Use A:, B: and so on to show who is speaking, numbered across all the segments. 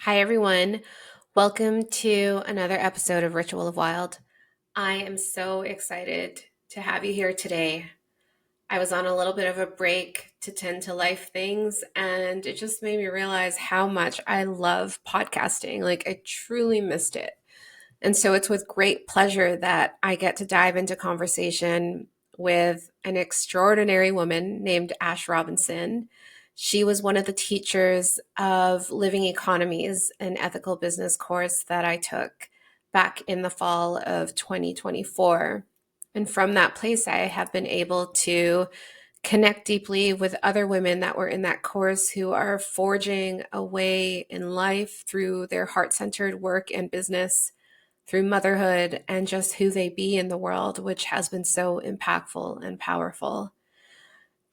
A: Hi, everyone. Welcome to another episode of Ritual of Wild. I am so excited to have you here today. I was on a little bit of a break to tend to life things, and it just made me realize how much I love podcasting. I truly missed it. And so it's with great pleasure that I get to dive into conversation with an extraordinary woman named Ash Robinson. She was one of the teachers of Living Economies, an ethical business course that I took back in the fall of 2024. And from that place, I have been able to connect deeply with other women that were in that course who are forging a way in life through their heart centered work and business, through motherhood, and just who they be in the world, which has been so impactful and powerful.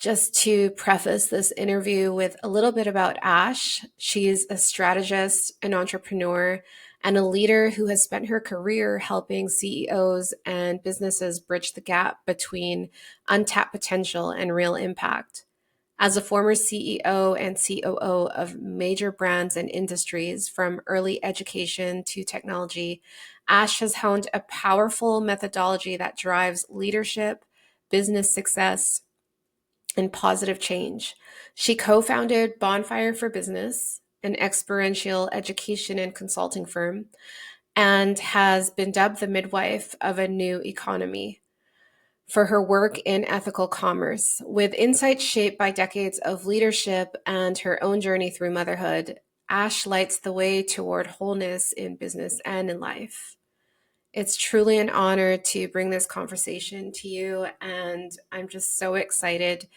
A: Just to preface this interview with a little bit about Ash, she's a strategist, an entrepreneur, and a leader who has spent her career helping CEOs and businesses bridge the gap between untapped potential and real impact. As a former CEO and COO of major brands and industries, from early education to technology, Ash has honed a powerful methodology that drives leadership, business success, and positive change. She co founded Bonfire for Business, an experiential education and consulting firm, and has been dubbed the midwife of a new economy for her work in ethical commerce. With insights shaped by decades of leadership and her own journey through motherhood, Ash lights the way toward wholeness in business and in life. It's truly an honor to bring this conversation to you, and I'm just so excited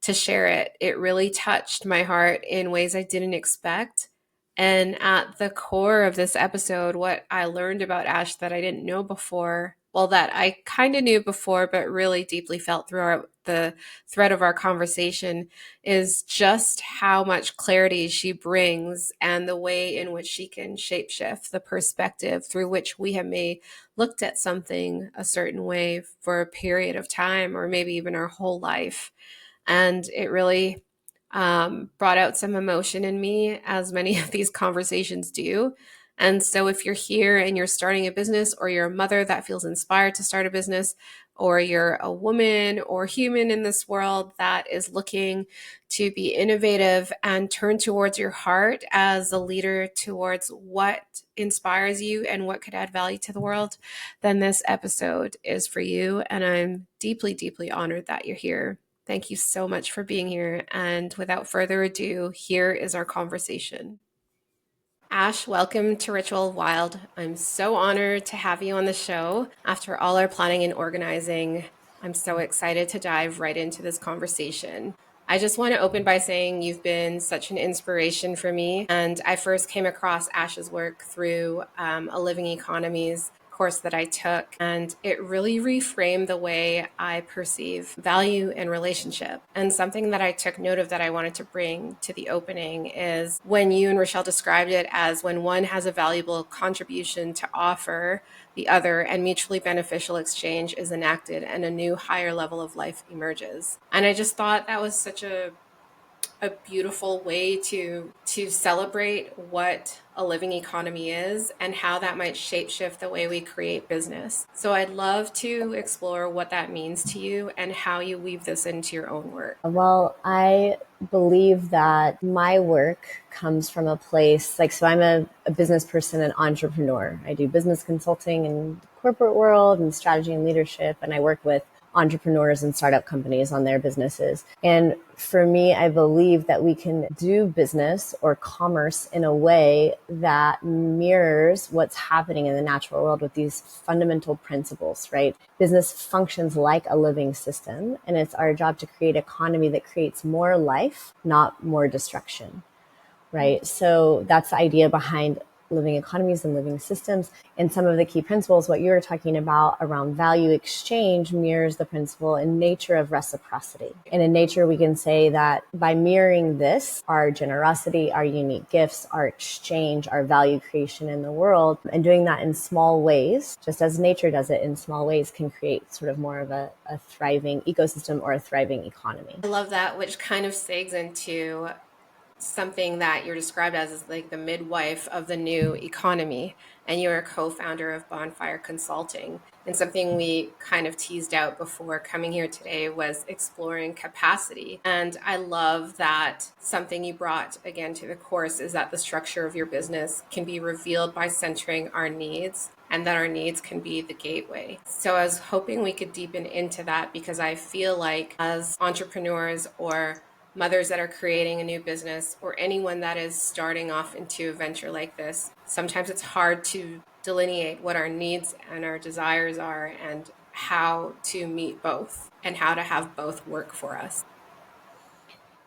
A: to share it. It really touched my heart in ways I didn't expect. And at the core of this episode, what I learned about Ash that I didn't know before, well, that I kind of knew before, but really deeply felt throughout the thread of our conversation, is just how much clarity she brings and the way in which she can shapeshift the perspective through which we have may looked at something a certain way for a period of time or maybe even our whole life. And it really brought out some emotion in me, as many of these conversations do. And so, if you're here and you're starting a business, or you're a mother that feels inspired to start a business, or you're a woman or human in this world that is looking to be innovative and turn towards your heart as a leader towards what inspires you and what could add value to the world, then this episode is for you. And I'm deeply, deeply honored that you're here. Thank you so much for being here. And without further ado, here is our conversation. Ash, welcome to Ritual Wild. I'm so honored to have you on the show. After all our planning and organizing, I'm so excited to dive right into this conversation. I just want to open by saying you've been such an inspiration for me. And I first came across Ash's work through a Living Economies course that I took, and it really reframed the way I perceive value and relationship. And something that I took note of that I wanted to bring to the opening is when you and Rochelle described it as when one has a valuable contribution to offer the other and mutually beneficial exchange is enacted and a new higher level of life emerges. And I just thought that was such a beautiful way to celebrate what a living economy is and how that might shapeshift the way we create business. So I'd love to explore what that means to you and how you weave this into your own work.
B: Well, I believe that my work comes from a place so I'm a business person, an entrepreneur. I do business consulting in the corporate world and strategy and leadership, and I work with entrepreneurs and startup companies on their businesses. And for me, I believe that we can do business or commerce in a way that mirrors what's happening in the natural world with these fundamental principles, right? Business functions like a living system, and it's our job to create an economy that creates more life, not more destruction, right? So that's the idea behind living economies and living systems. And some of the key principles, what you were talking about around value exchange, mirrors the principle in nature of reciprocity. And in nature, we can say that by mirroring this, our generosity, our unique gifts, our exchange, our value creation in the world, and doing that in small ways, just as nature does it in small ways, can create sort of more of a thriving ecosystem or a thriving economy.
A: I love that, which kind of segs into something that you're described as is like the midwife of the new economy, and you're a co-founder of Bonfire Consulting. And something we kind of teased out before coming here today was exploring capacity. And I love that something you brought again to the course is that the structure of your business can be revealed by centering our needs, and that our needs can be the gateway. So I was hoping we could deepen into that, because I feel like as entrepreneurs or mothers that are creating a new business, or anyone that is starting off into a venture like this, sometimes it's hard to delineate what our needs and our desires are, and how to meet both, and how to have both work for us.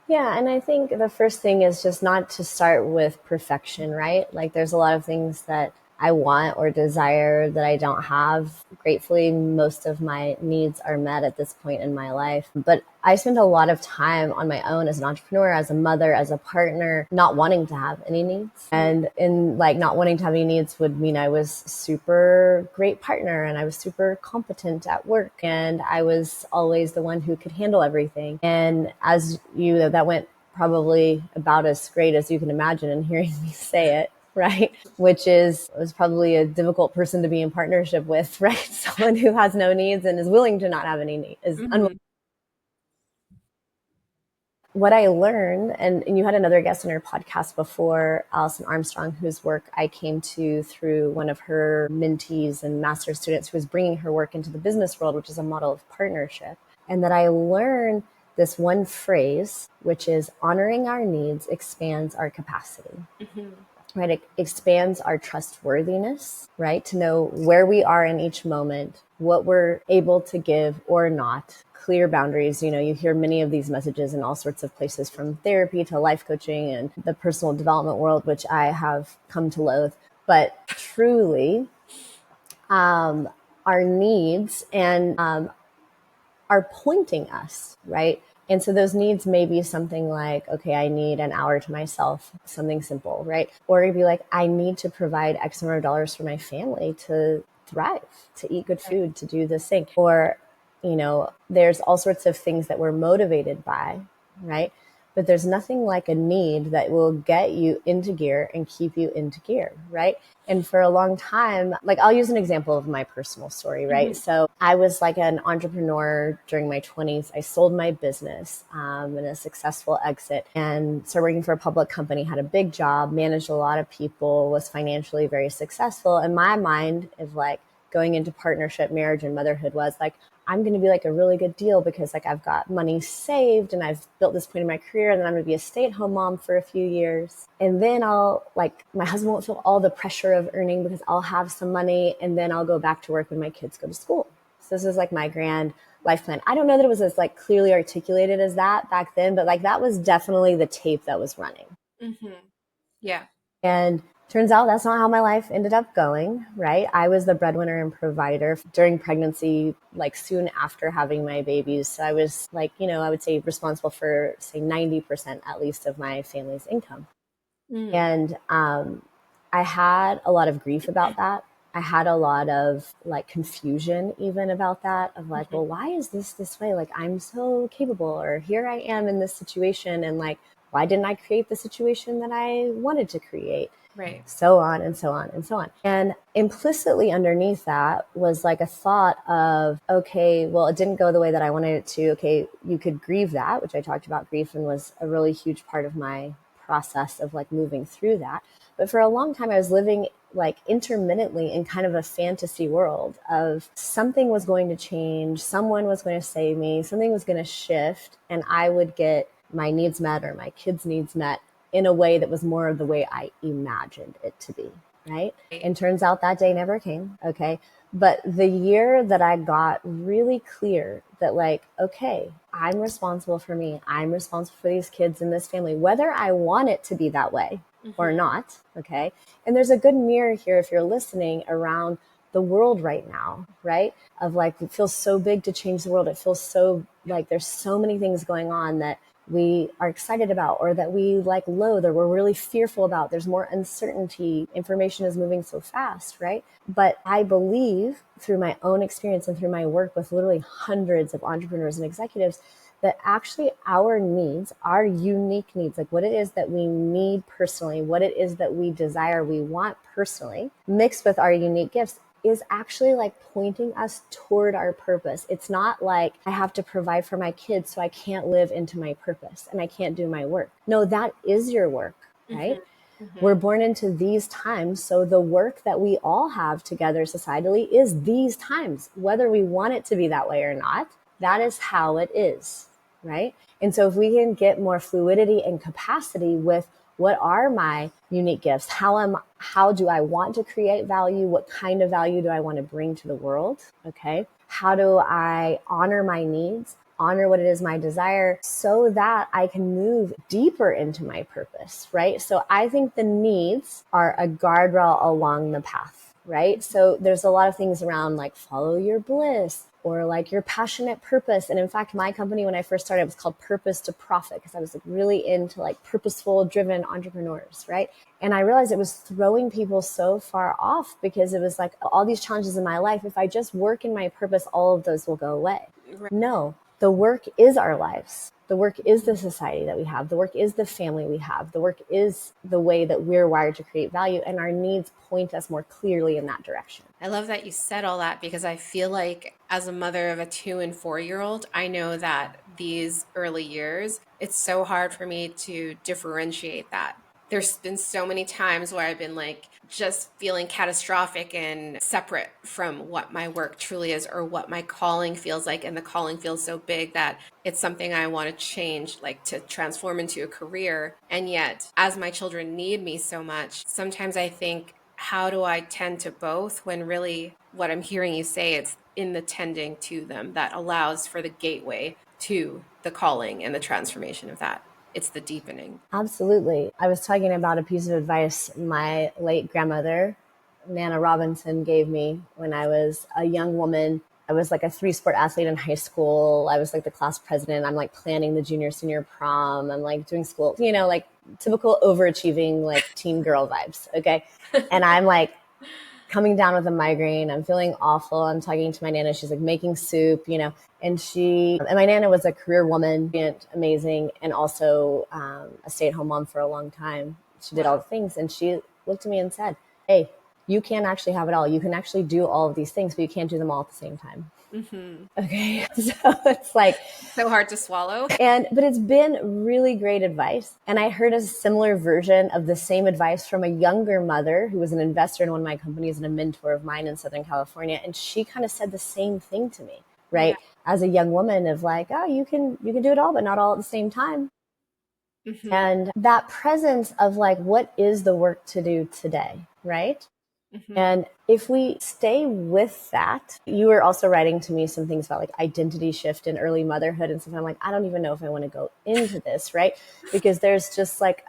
B: Yeah, and I think the first thing is just not to start with perfection, right? Like there's a lot of things that I want or desire that I don't have. Gratefully, most of my needs are met at this point in my life. But I spent a lot of time on my own as an entrepreneur, as a mother, as a partner, not wanting to have any needs. And in like not wanting to have any needs would mean I was super great partner and I was super competent at work and I was always the one who could handle everything. And as you know, that went probably about as great as you can imagine in hearing me say it, right? Which was probably a difficult person to be in partnership with, right? Someone who has no needs and is willing to not have any needs, is unwilling.
A: Mm-hmm.
B: What I learned, and you had another guest on your podcast before, Allison Armstrong, whose work I came to through one of her mentees and master's students who was bringing her work into the business world, which is a model of partnership. And that I learned this one phrase, which is honoring our needs expands our capacity.
A: Mm-hmm.
B: Right? It expands our trustworthiness, right? To know where we are in each moment, what we're able to give or not, clear boundaries. You know, you hear many of these messages in all sorts of places, from therapy to life coaching and the personal development world, which I have come to loathe. But truly, our needs and are pointing us, right? And so those needs may be something like, okay, I need an hour to myself, something simple, right? Or it'd be like, I need to provide X number of dollars for my family to thrive, to eat good food, to do this thing. Or, you know, there's all sorts of things that we're motivated by, right? But there's nothing like a need that will get you into gear and keep you into gear, right? And for a long time, like I'll use an example of my personal story, right?
A: Mm-hmm.
B: So I was like an entrepreneur during my 20s. I sold my business in a successful exit and started working for a public company, had a big job, managed a lot of people, was financially very successful. And my mind is like, going into partnership, marriage, and motherhood was like, I'm going to be like a really good deal because like I've got money saved and I've built this point in my career, and then I'm going to be a stay-at-home mom for a few years. And then I'll like, my husband won't feel all the pressure of earning because I'll have some money, and then I'll go back to work when my kids go to school. So this is like my grand life plan. I don't know that it was as like clearly articulated as that back then, but like that was definitely the tape that was running.
A: Mm-hmm. Yeah.
B: And turns out that's not how my life ended up going, right? I was the breadwinner and provider during pregnancy, like soon after having my babies. So I was like, you know, I would say responsible for, say, 90% at least of my family's income.
A: Mm.
B: And I had a lot of grief about that. I had a lot of like confusion even about that, of like,
A: Mm-hmm.
B: well, why is this way? Like, I'm so capable, or here I am in this situation. And like, why didn't I create the situation that I wanted to create?
A: Right.
B: So on and so on and so on. And implicitly underneath that was like a thought of, okay, well, it didn't go the way that I wanted it to. Okay, you could grieve that, which I talked about grief and was a really huge part of my process of like moving through that. But for a long time, I was living like intermittently in kind of a fantasy world of something was going to change, someone was going to save me, something was going to shift, and I would get my needs met or my kids' needs met in a way that was more of the way I imagined it to be, right?
A: Right.
B: And turns out that day never came, okay? But the year that I got really clear that like, okay, I'm responsible for me. I'm responsible for these kids and this family, whether I want it to be that way or
A: Mm-hmm.
B: not, okay? And there's a good mirror here if you're listening around the world right now, right? Of like, it feels so big to change the world. It feels so like there's so many things going on that we are excited about, or that we like loathe, or we're really fearful about. There's more uncertainty. Information is moving so fast, right? But I believe through my own experience and through my work with literally hundreds of entrepreneurs and executives that actually our needs, our unique needs, like what it is that we need personally, what it is that we desire, we want personally, mixed with our unique gifts, is actually like pointing us toward our purpose. It's not like I have to provide for my kids so I can't live into my purpose and I can't do my work. No, that is your work,
A: Mm-hmm.
B: right? We're
A: Mm-hmm.
B: born into these times. So the work that we all have together societally is these times, whether we want it to be that way or not. That
A: Yeah.
B: is how it is, right? And so if we can get more fluidity and capacity with what are my unique gifts? How do I want to create value? What kind of value do I want to bring to the world? Okay. How do I honor my needs? Honor what it is my desire so that I can move deeper into my purpose, right? So I think the needs are a guardrail along the path, right? So there's a lot of things around like follow your bliss or like your passionate purpose. And in fact, my company, when I first started, it was called Purpose to Profit because I was like really into like purposeful driven entrepreneurs, right? And I realized it was throwing people so far off because it was like all these challenges in my life. If I just work in my purpose, all of those will go away.
A: Right.
B: No, the work is our lives. The work is the society that we have. The work is the family we have. The work is the way that we're wired to create value, and our needs point us more clearly in that direction.
A: I love that you said all that because I feel like as a mother of a 2 and 4 year old, I know that these early years, it's so hard for me to differentiate that. There's been so many times where I've been like just feeling catastrophic and separate from what my work truly is or what my calling feels like. And the calling feels so big that it's something I want to change, like to transform into a career. And yet, as my children need me so much, sometimes I think, how do I tend to both when really what I'm hearing you say, it's in the tending to them that allows for the gateway to the calling and the transformation of that. It's the deepening.
B: Absolutely. I was talking about a piece of advice my late grandmother, Nana Robinson, gave me when I was a young woman. I was like a three-sport athlete in high school. I was like the class president. I'm like planning the junior senior prom. I'm like doing school, like typical overachieving like teen girl vibes. Okay. And I'm like coming down with a migraine. I'm feeling awful. I'm talking to my nana. She's like making soup, and my nana was a career woman, amazing, and also a stay-at-home mom for a long time. She did all
A: Wow.
B: the things, and she looked at me and said, "Hey, you can actually have it all. You can actually do all of these things, but you can't do them all at the same time."
A: Hmm.
B: Okay, so it's like,
A: So hard to swallow.
B: but it's been really great advice. And I heard a similar version of the same advice from a younger mother who was an investor in one of my companies and a mentor of mine in Southern California. And she kind of said the same thing to me,
A: Yeah.
B: right? As a young woman of like, oh, you can do it all, but not all at the same time.
A: Hmm.
B: And that presence of like, what is the work to do today, right?
A: Hmm.
B: And if we stay with that, you were also writing to me some things about like identity shift and early motherhood and stuff. I'm like, I don't even know if I want to go into this, right? Because there's just like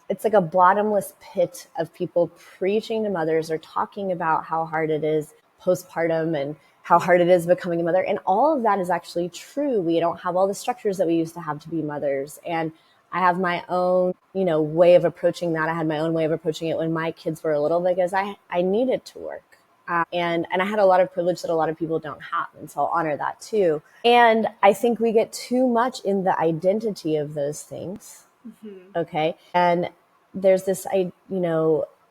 B: it's like a bottomless pit of people preaching to mothers or talking about how hard it is postpartum and how hard it is becoming a mother. And all of that is actually true. We don't have all the structures that we used to have to be mothers. And I have my own, way of approaching that. I had my own way of approaching it when my kids were little because I needed to work. And I had a lot of privilege that a lot of people don't have. And so I'll honor that too. And I think we get too much in the identity of those things.
A: Hmm.
B: Okay. And there's this,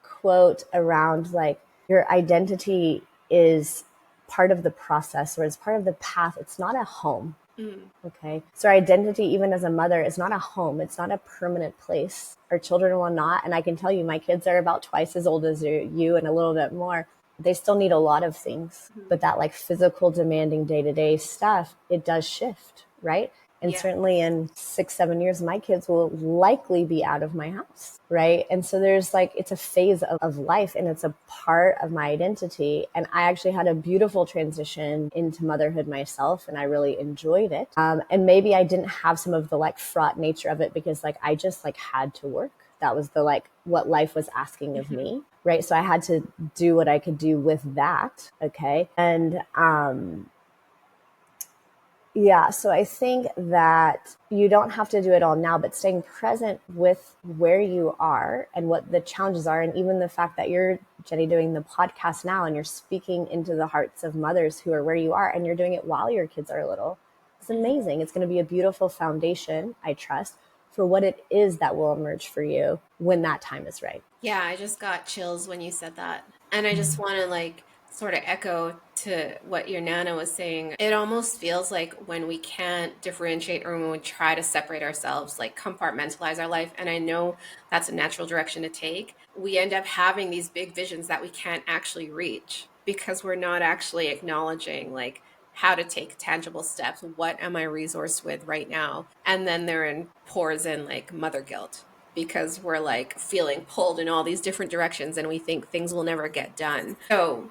B: quote around like your identity is part of the process or it's part of the path. It's not a home.
A: Mm.
B: Okay. So our identity, even as a mother, is not a home. It's not a permanent place. Our children will not. And I can tell you, my kids are about twice as old as you and a little bit more. They still need a lot of things, but that like physical demanding day to day stuff, it does shift. Right. And
A: Yeah.
B: certainly in 6, 7 years, my kids will likely be out of my house. Right. And so there's like, it's a phase of life and it's a part of my identity. And I actually had a beautiful transition into motherhood myself and I really enjoyed it. And maybe I didn't have some of the like fraught nature of it because like I just like had to work. That was the like what life was asking of
A: Hmm.
B: me. Right. So I had to do what I could do with that. Okay. And, yeah, so I think that you don't have to do it all now, but staying present with where you are and what the challenges are, and even the fact that you're, Jenny, doing the podcast now and you're speaking into the hearts of mothers who are where you are, and you're doing it while your kids are little. It's amazing. It's going to be a beautiful foundation, I trust, for what it is that will emerge for you when that time is right.
A: Yeah, I just got chills when you said that. And I just want to like sort of echo to what your Nana was saying. It almost feels like when we can't differentiate or when we try to separate ourselves, like compartmentalize our life. And I know that's a natural direction to take. We end up having these big visions that we can't actually reach because we're not actually acknowledging like how to take tangible steps. What am I resourced with right now? And then therein pours in like mother guilt because we're like feeling pulled in all these different directions and we think things will never get done. So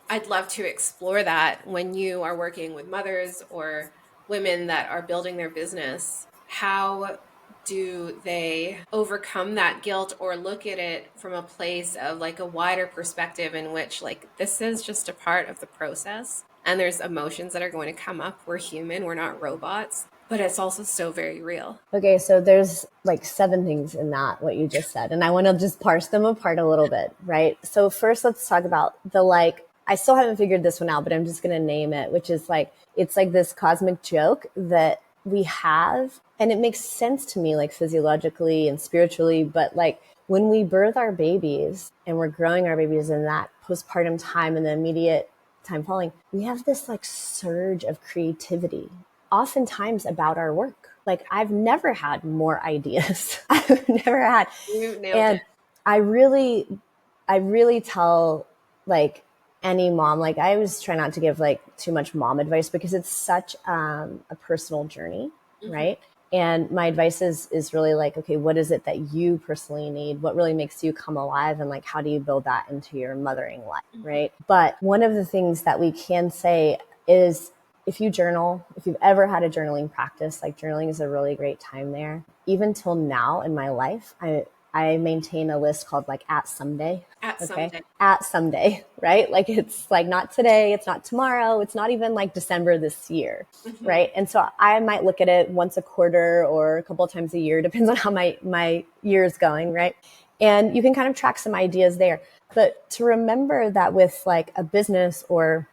A: I'd love to explore that when you are working with mothers or women that are building their business. How do they overcome that guilt or look at it from a place of like a wider perspective in which like this is just a part of the process and there's emotions that are going to come up. We're human, we're not robots, but it's also so very real.
B: Okay, so there's like 7 things in that, what you just said. And I want to just parse them apart a little bit, right? So first, let's talk about the like, I still haven't figured this one out, but I'm just going to name it, which is like, it's like this cosmic joke that we have. And it makes sense to me, like physiologically and spiritually. But like when we birth our babies and we're growing our babies in that postpartum time and the immediate time following, we have this like surge of creativity, oftentimes about our work. Like I've never had more ideas. I've never had.
A: You nailed
B: And
A: it.
B: I really, I really tell like any mom, like I always try not to give like too much mom advice because it's such a personal journey,
A: Mhm.
B: right? And my advice is really like, okay, what is it that you personally need? What really makes you come alive? And like, how do you build that into your mothering life,
A: Mhm.
B: right? But one of the things that we can say is if you journal, if you've ever had a journaling practice, like journaling is a really great time there. Even till now in my life, I maintain a list called like at someday.
A: At
B: Okay.
A: someday.
B: At someday, right? Like it's like not today, it's not tomorrow, it's not even like December this year,
A: Mhm.
B: right? And so I might look at it once a quarter or a couple of times a year, depends on how my year is going, right? And you can kind of track some ideas there. But to remember that with like a business or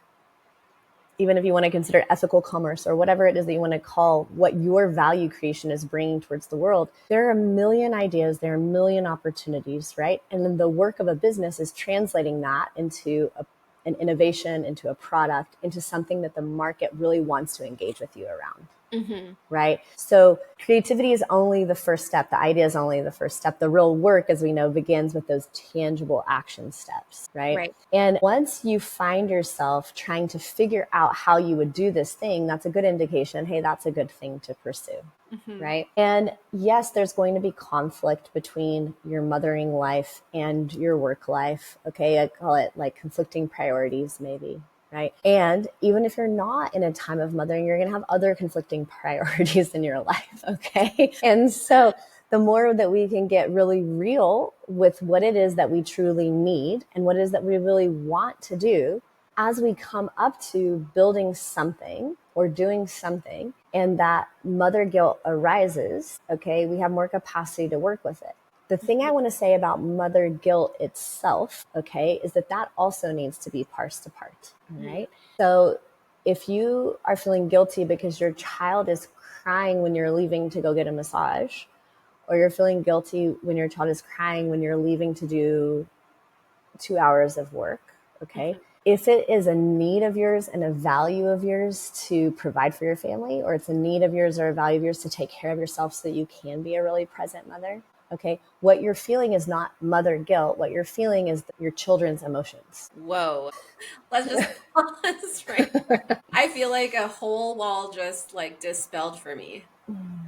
B: even if you want to consider ethical commerce or whatever it is that you want to call what your value creation is bringing towards the world, there are a million ideas, there are a million opportunities, right? And then the work of a business is translating that into an innovation, into a product, into something that the market really wants to engage with you around.
A: Mhm.
B: Right? So creativity is only the first step. The idea is only the first step. The real work, as we know, begins with those tangible action steps, right?
A: Right.
B: And once you find yourself trying to figure out how you would do this thing, that's a good indication. Hey, that's a good thing to pursue.
A: Mhm.
B: Right. And yes, there's going to be conflict between your mothering life and your work life. Okay. I call it like conflicting priorities, maybe. Right. And even if you're not in a time of mothering, you're going to have other conflicting priorities in your life. Okay. And so the more that we can get really real with what it is that we truly need and what it is that we really want to do, as we come up to building something or doing something and that mother guilt arises, okay, we have more capacity to work with it. The thing I
A: Mhm.
B: want to say about mother guilt itself, okay, is that that also needs to be parsed apart. All
A: Mhm.
B: right. So if you are feeling guilty because your child is crying when you're leaving to go get a massage, or you're feeling guilty when your child is crying when you're leaving to do 2 hours of work, okay?
A: Mhm.
B: If it is a need of yours and a value of yours to provide for your family, or it's a need of yours or a value of yours to take care of yourself so that you can be a really present mother, okay, what you're feeling is not mother guilt. What you're feeling is your children's emotions.
A: Whoa. Let's just pause right. I feel like a whole wall just like dispelled for me.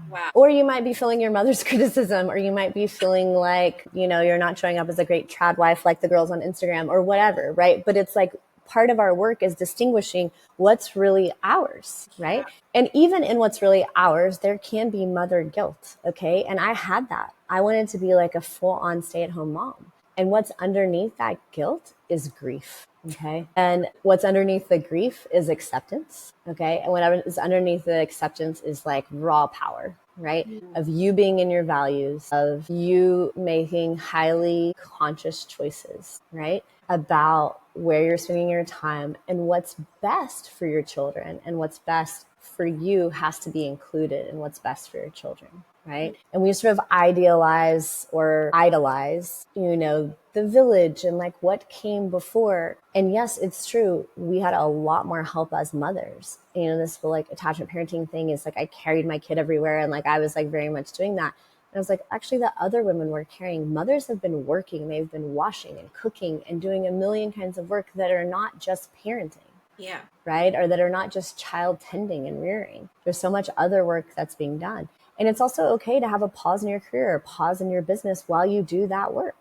A: Wow.
B: Or you might be feeling your mother's criticism, or you might be feeling like, you're not showing up as a great trad wife like the girls on Instagram or whatever, right? But it's like part of our work is distinguishing what's really ours,
A: Yeah.
B: right? And even in what's really ours, there can be mother guilt, okay? And I had that. I wanted to be like a full on stay at home mom. And what's underneath that guilt is grief. Okay. And what's underneath the grief is acceptance. Okay. And whatever is underneath the acceptance is like raw power, right?
A: Mhm.
B: Of you being in your values, of you making highly conscious choices, right? About where you're spending your time and what's best for your children and what's best for you has to be included in what's best for your children, right? And we sort of idealize or idolize, the village and like what came before. And yes, it's true. We had a lot more help as mothers. This whole like attachment parenting thing is like I carried my kid everywhere and like I was like very much doing that. And I was like, actually, the other women were carrying. Mothers have been working. They've been washing and cooking and doing a million kinds of work that are not just parenting.
A: Yeah.
B: Right? Or that are not just child tending and rearing. There's so much other work that's being done. And it's also okay to have a pause in your career, a pause in your business while you do that work.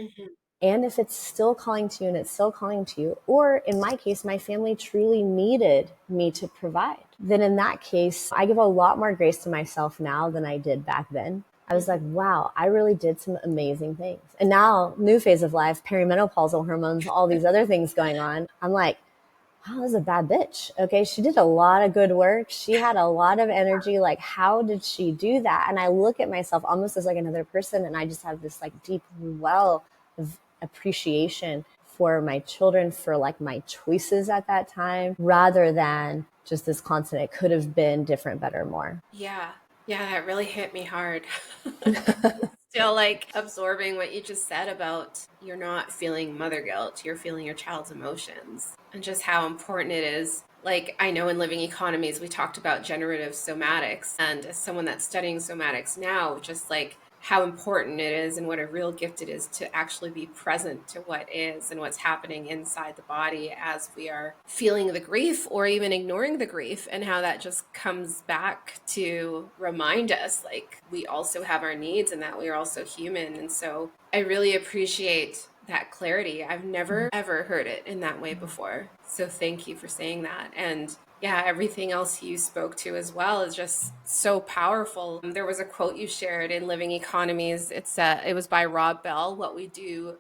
A: Mm-hmm.
B: And if it's still calling to you and it's still calling to you, or in my case, my family truly needed me to provide, then in that case, I give a lot more grace to myself now than I did back then. I was like, wow, I really did some amazing things. And now, new phase of life, perimenopausal hormones, all these other things going on. I'm like, wow, this is a bad bitch. Okay. She did a lot of good work. She had a lot of energy. Like, how did she do that? And I look at myself almost as like another person. And I just have this like deep well of appreciation for my children, for like my choices at that time, rather than just this constant, it could have been different, better, more.
A: Yeah. Yeah, that really hit me hard. Still like absorbing what you just said about you're not feeling mother guilt, you're feeling your child's emotions and just how important it is. Like I know in Living Economies, we talked about generative somatics. And as someone that's studying somatics now, just like how important it is and what a real gift it is to actually be present to what is and what's happening inside the body as we are feeling the grief or even ignoring the grief, and how that just comes back to remind us like we also have our needs and that we are also human. And so I really appreciate that clarity. I've never ever heard it in that way before. So thank you for saying that. And yeah, everything else you spoke to as well is just so powerful. There was a quote you shared in Living Economies. It was by Rob Bell. What we do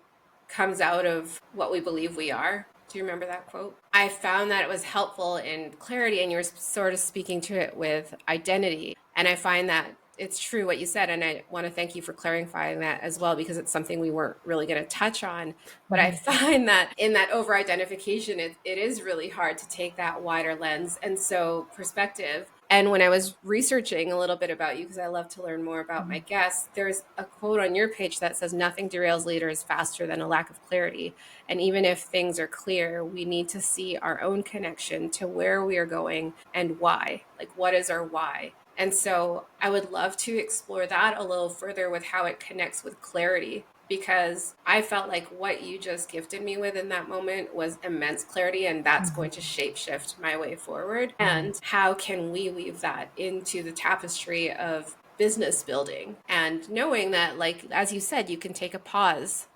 A: comes out of what we believe we are. Do you remember that quote? I found that it was helpful in clarity, and you were sort of speaking to it with identity. And I find that it's true what you said. And I want to thank you for clarifying that as well, because it's something we weren't really going to touch on. But I find that in that over identification, it is really hard to take that wider lens and so perspective. And when I was researching a little bit about you, because I love to learn more about my guests, there's a quote on your page that says, "Nothing derails leaders faster than a lack of clarity. And even if things are clear, we need to see our own connection to where we are going and why. Like, what is our why?" And so I would love to explore that a little further with how it connects with clarity, because I felt like what you just gifted me with in that moment was immense clarity, and that's going to shape shift my way forward. And how can we weave that into the tapestry of business building, and knowing that, like as you said, you can take a pause,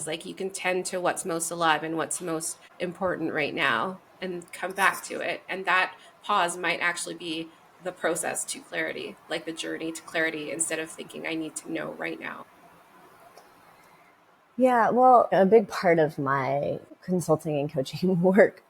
A: like you can tend to what's most alive and what's most important right now and come back to it. And that pause might actually be the process to clarity, like the journey to clarity, instead of thinking I need to know right now.
B: Yeah, well, a big part of my consulting and coaching work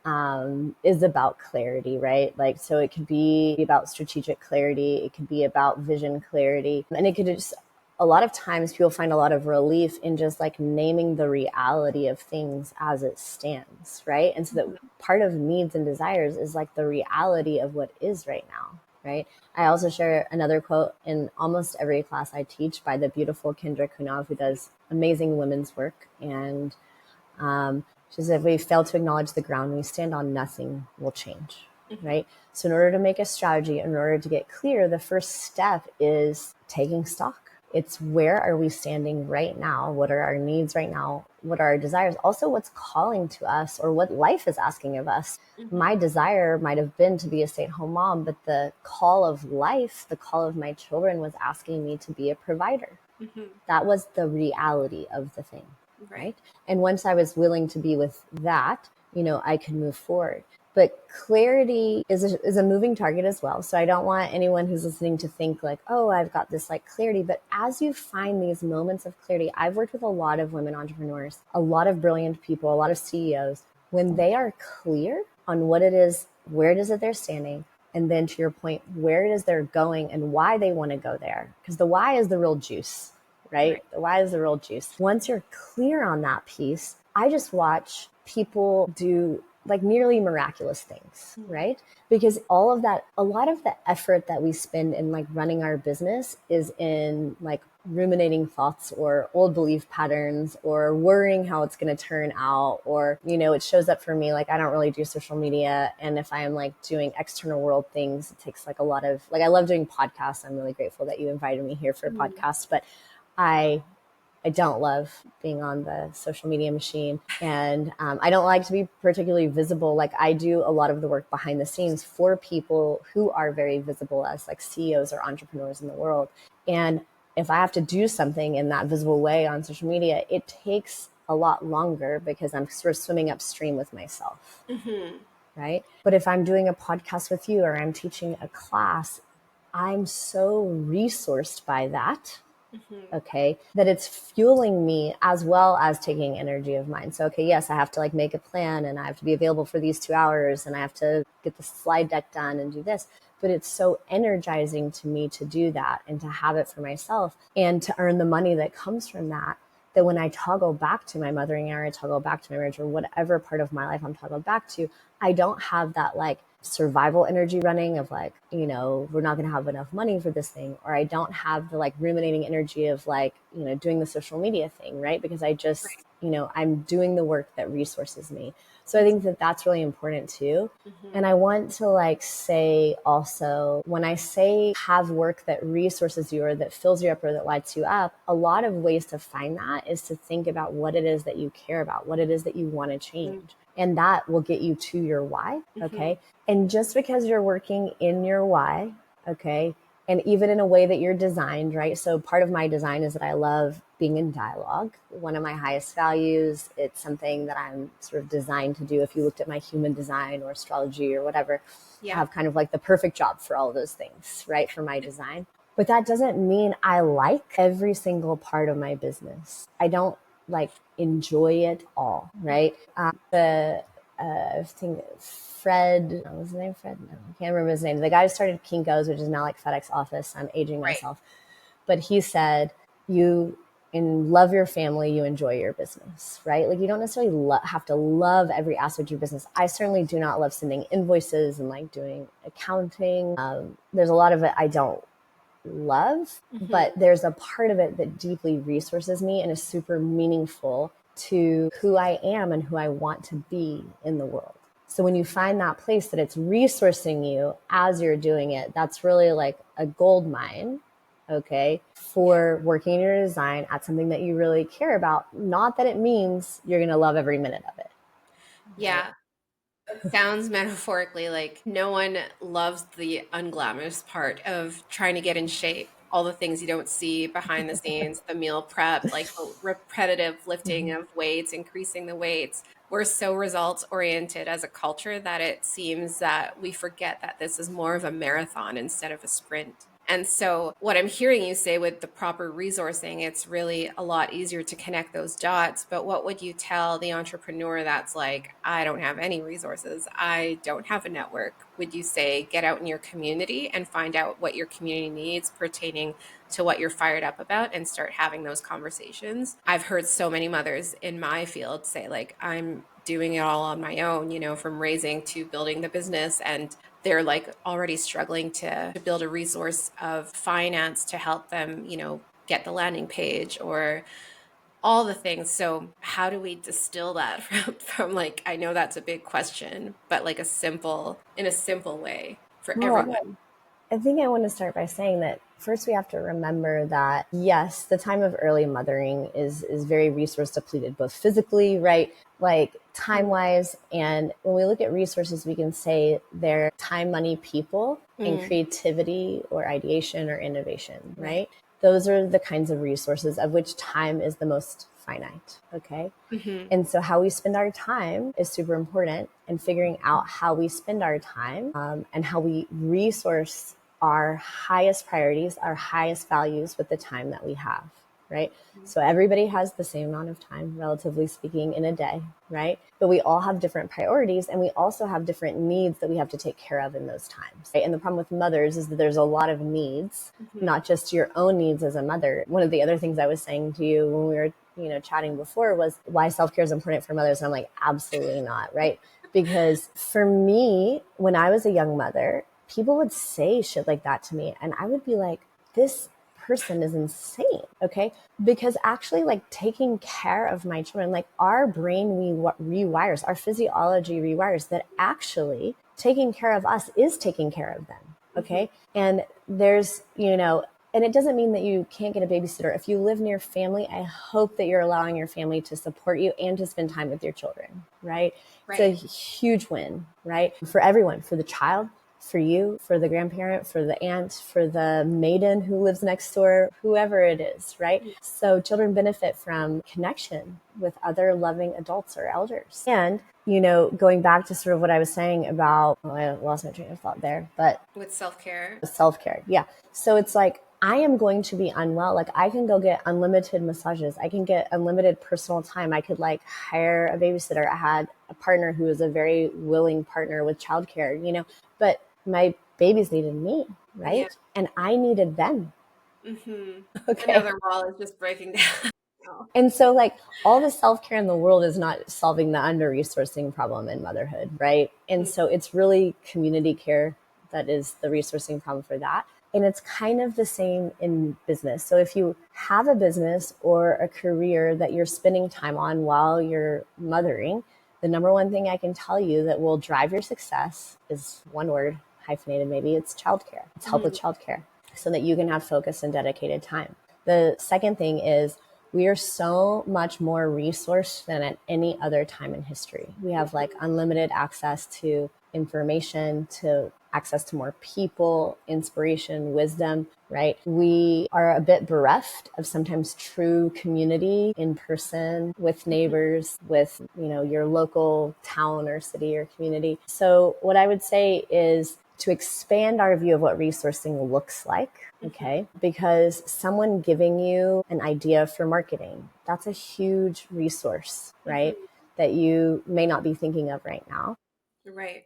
B: is about clarity, right? Like, so it could be about strategic clarity, it could be about vision clarity, and it could just, a lot of times people find a lot of relief in just like naming the reality of things as it stands, right? And so that part of needs and desires is like the reality of what is right now, right? I also share another quote in almost every class I teach by the beautiful Kendra Kunav, who does amazing women's work. And she said, if we fail to acknowledge the ground we stand on, nothing will change, right? So in order to make a strategy, in order to get clear, the first step is taking stock. It's where are we standing right now? What are our needs right now? What are our desires? Also, what's calling to us or what life is asking of us. My desire might have been to be a stay-at-home mom, but the call of life, the call of my children was asking me to be a provider. That was the reality of the thing, right? And once I was willing to be with that, I could move forward. But clarity is a moving target as well. So I don't want anyone who's listening to think like, oh, I've got this like clarity. But as you find these moments of clarity, I've worked with a lot of women entrepreneurs, a lot of brilliant people, a lot of CEOs. When they are clear on what it is, where it is that they're standing, and then to your point, where it is they're going and why they want to go there. Because the why is the real juice, right? The why is the real juice. Once you're clear on that piece, I just watch people do like nearly miraculous things, right? Because all of that, a lot of the effort that we spend in like running our business is in like ruminating thoughts or old belief patterns or worrying how it's going to turn out. Or, you know, it shows up for me like I don't really do social media. And if I am like doing external world things, it takes like a lot of like, I love doing podcasts. I'm really grateful that you invited me here for a podcast, but I I don't love being on the social media machine. And I don't like to be particularly visible. Like I do a lot of the work behind the scenes for people who are very visible as like CEOs or entrepreneurs in the world. And if I have to do something in that visible way on social media, it takes a lot longer because I'm sort of swimming upstream with myself.
A: Mm-hmm.
B: Right. But if I'm doing a podcast with you or I'm teaching a class, I'm so resourced by that,
A: Mm-hmm.
B: okay, that it's fueling me as well as taking energy of mine. So, okay, yes, I have to like make a plan and I have to be available for these 2 hours and I have to get the slide deck done and do this. But it's so energizing to me to do that and to have it for myself and to earn the money that comes from that. That when I toggle back to my mothering area, toggle back to my marriage or whatever part of my life I'm toggled back to, I don't have that like survival energy running of like, you know, we're not going to have enough money for this thing. Or I don't have the like ruminating energy of like, you know, doing the social media thing, right? Because I just, you know, I'm doing the work that resources me. So I think that that's really important too.
A: Mm-hmm.
B: And I want to like say also, when I say have work that resources you or that fills you up or that lights you up, a lot of ways to find that is to think about what it is that you care about, what it is that you want to change. And that will get you to your why.
A: Mm-hmm.
B: Okay. And just because you're working in your why, okay, and even in a way that you're designed, right? So part of my design is that I love being in dialogue. One of my highest values, it's something that I'm sort of designed to do. If you looked at my human design or astrology or whatever, I
A: Yeah.
B: have kind of like the perfect job for all of those things, right? For my design. But that doesn't mean I like every single part of my business. I don't like enjoy it all, right? The I think Fred, what was his name? Fred? No, I can't remember his name. The guy who started Kinko's, which is now like FedEx Office. I'm aging
A: Right.
B: myself. But he said, you love your family, you enjoy your business, right? Like you don't necessarily have to love every aspect of your business. I certainly do not love sending invoices and like doing accounting. There's a lot of it I don't love,
A: Mm-hmm.
B: but there's a part of it that deeply resources me and is super meaningful to who I am and who I want to be in the world. So when you find that place that it's resourcing you as you're doing it, that's really like a gold mine, okay,
A: Yeah.
B: for working in your design at something that you really care about. Not that it means you're going to love every minute of it, right?
A: Yeah. Sounds metaphorically like no one loves the unglamorous part of trying to get in shape. All the things you don't see behind the scenes, the meal prep, like the repetitive lifting
B: Mm-hmm.
A: of weights, increasing the weights. We're so results oriented as a culture that it seems that we forget that this is more of a marathon instead of a sprint. And so, what I'm hearing you say with the proper resourcing, it's really a lot easier to connect those dots. But what would you tell the entrepreneur that's like, I don't have any resources, I don't have a network? Would you say, get out in your community and find out what your community needs pertaining to what you're fired up about and start having those conversations? I've heard so many mothers in my field say, like, I'm doing it all on my own, from raising to building the business. And they're like already struggling to build a resource of finance to help them, get the landing page or all the things. So how do we distill that from like, I know that's a big question, but like in a simple way for
B: Well,
A: everyone?
B: I think I want to start by saying that first we have to remember that yes, the time of early mothering is very resource depleted, both physically, right? Like time wise. And when we look at resources, we can say they're time, money, people, and
A: Mm,
B: creativity or ideation or innovation,
A: right.
B: right? Those are the kinds of resources of which time is the most finite. Okay.
A: Hmm.
B: And so, how we spend our time is super important, and figuring out how we spend our time and how we resource our highest priorities, our highest values with the time that we have, right? So, everybody has the same amount of time, relatively speaking, in a day, right? But we all have different priorities and we also have different needs that we have to take care of in those times, right? And the problem with mothers is that there's a lot of needs,
A: Hmm.
B: not just your own needs as a mother. One of the other things I was saying to you when we were chatting before was why self-care is important for mothers. And I'm like, absolutely not. Right. Because for me, when I was a young mother, people would say shit like that to me. And I would be like, this person is insane. Okay. Because actually, like taking care of my children, like our brain rewires, our physiology rewires that actually taking care of us is taking care of them.
A: Mhm.
B: Okay. And there's, and it doesn't mean that you can't get a babysitter. If you live near family, I hope that you're allowing your family to support you and to spend time with your children, right? It's a
A: Right.
B: huge win, right? For everyone, for the child, for you, for the grandparent, for the aunt, for the maiden who lives next door, whoever it is, right? So children benefit from connection with other loving adults or elders. And, going back to sort of what I was saying about, I lost my train of thought there, but
A: With self-care.
B: self-care. Yeah. So it's like, I am going to be unwell. Like I can go get unlimited massages. I can get unlimited personal time. I could like hire a babysitter. I had a partner who was a very willing partner with childcare, but my babies needed me,
A: Yeah.
B: right? And I needed them.
A: Hmm.
B: Okay.
A: Another wall is just breaking down.
B: And so like all the self-care in the world is not solving the under-resourcing problem in motherhood, right? And so it's really community care that is the resourcing problem for that. And it's kind of the same in business. So if you have a business or a career that you're spending time on while you're mothering, the number one thing I can tell you that will drive your success is one word, hyphenated maybe, it's childcare. It's help with
A: Mhm.
B: childcare so that you can have focus and dedicated time. The second thing is we are so much more resourced than at any other time in history. We have like unlimited access to information, to access to more people, inspiration, wisdom, right? We are a bit bereft of sometimes true community in person with neighbors, with, your local town or city or community. So what I would say is to expand our view of what resourcing looks like. Okay. Because someone giving you an idea for marketing, that's a huge resource, right?
A: Mhm.
B: That you may not be thinking of right now.
A: Right.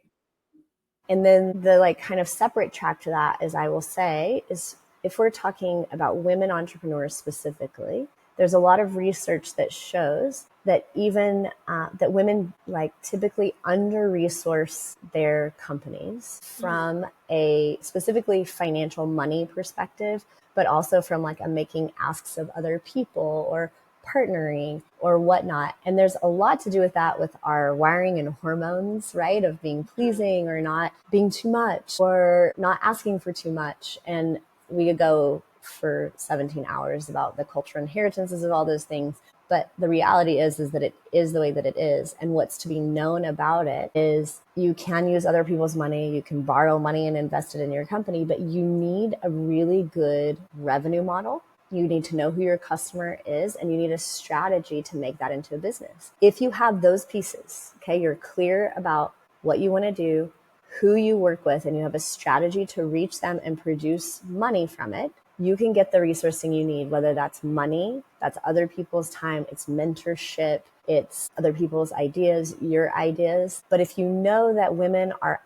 B: And then the like kind of separate track to that, as I will say, is if we're talking about women entrepreneurs specifically, there's a lot of research that shows that even that women like typically under resource their companies
A: Mhm.
B: from a specifically financial money perspective, but also from like a making asks of other people or partnering or whatnot. And there's a lot to do with that with our wiring and hormones, right? Of being pleasing or not being too much or not asking for too much. And we could go for 17 hours about the cultural inheritances of all those things. But the reality is that it is the way that it is. And what's to be known about it is you can use other people's money, you can borrow money and invest it in your company, but you need a really good revenue model. You need to know who your customer is and you need a strategy to make that into a business. If you have those pieces, okay, you're clear about what you want to do, who you work with, and you have a strategy to reach them and produce money from it, you can get the resourcing you need, whether that's money, that's other people's time, it's mentorship, it's other people's ideas, your ideas. But if you know that women are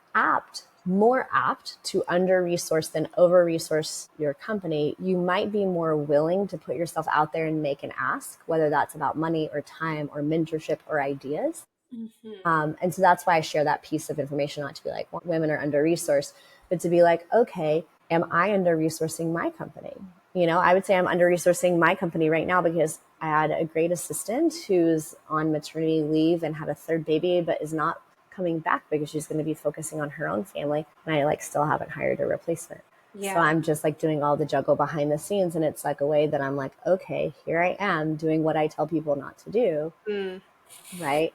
B: more apt to under resource than over resource your company, you might be more willing to put yourself out there and make an ask, whether that's about money or time or mentorship or ideas.
A: Mhm.
B: And so that's why I share that piece of information, not to be like women are under resourced, but to be like, okay, am I under resourcing my company? I would say I'm under resourcing my company right now because I had a great assistant who's on maternity leave and had a third baby, but is not coming back because she's going to be focusing on her own family. And I like still haven't hired a replacement. So
A: Yeah.
B: I'm just like doing all the juggle behind the scenes. And it's like a way that I'm like, okay, here I am doing what I tell people not to do.
A: Mm.
B: Right.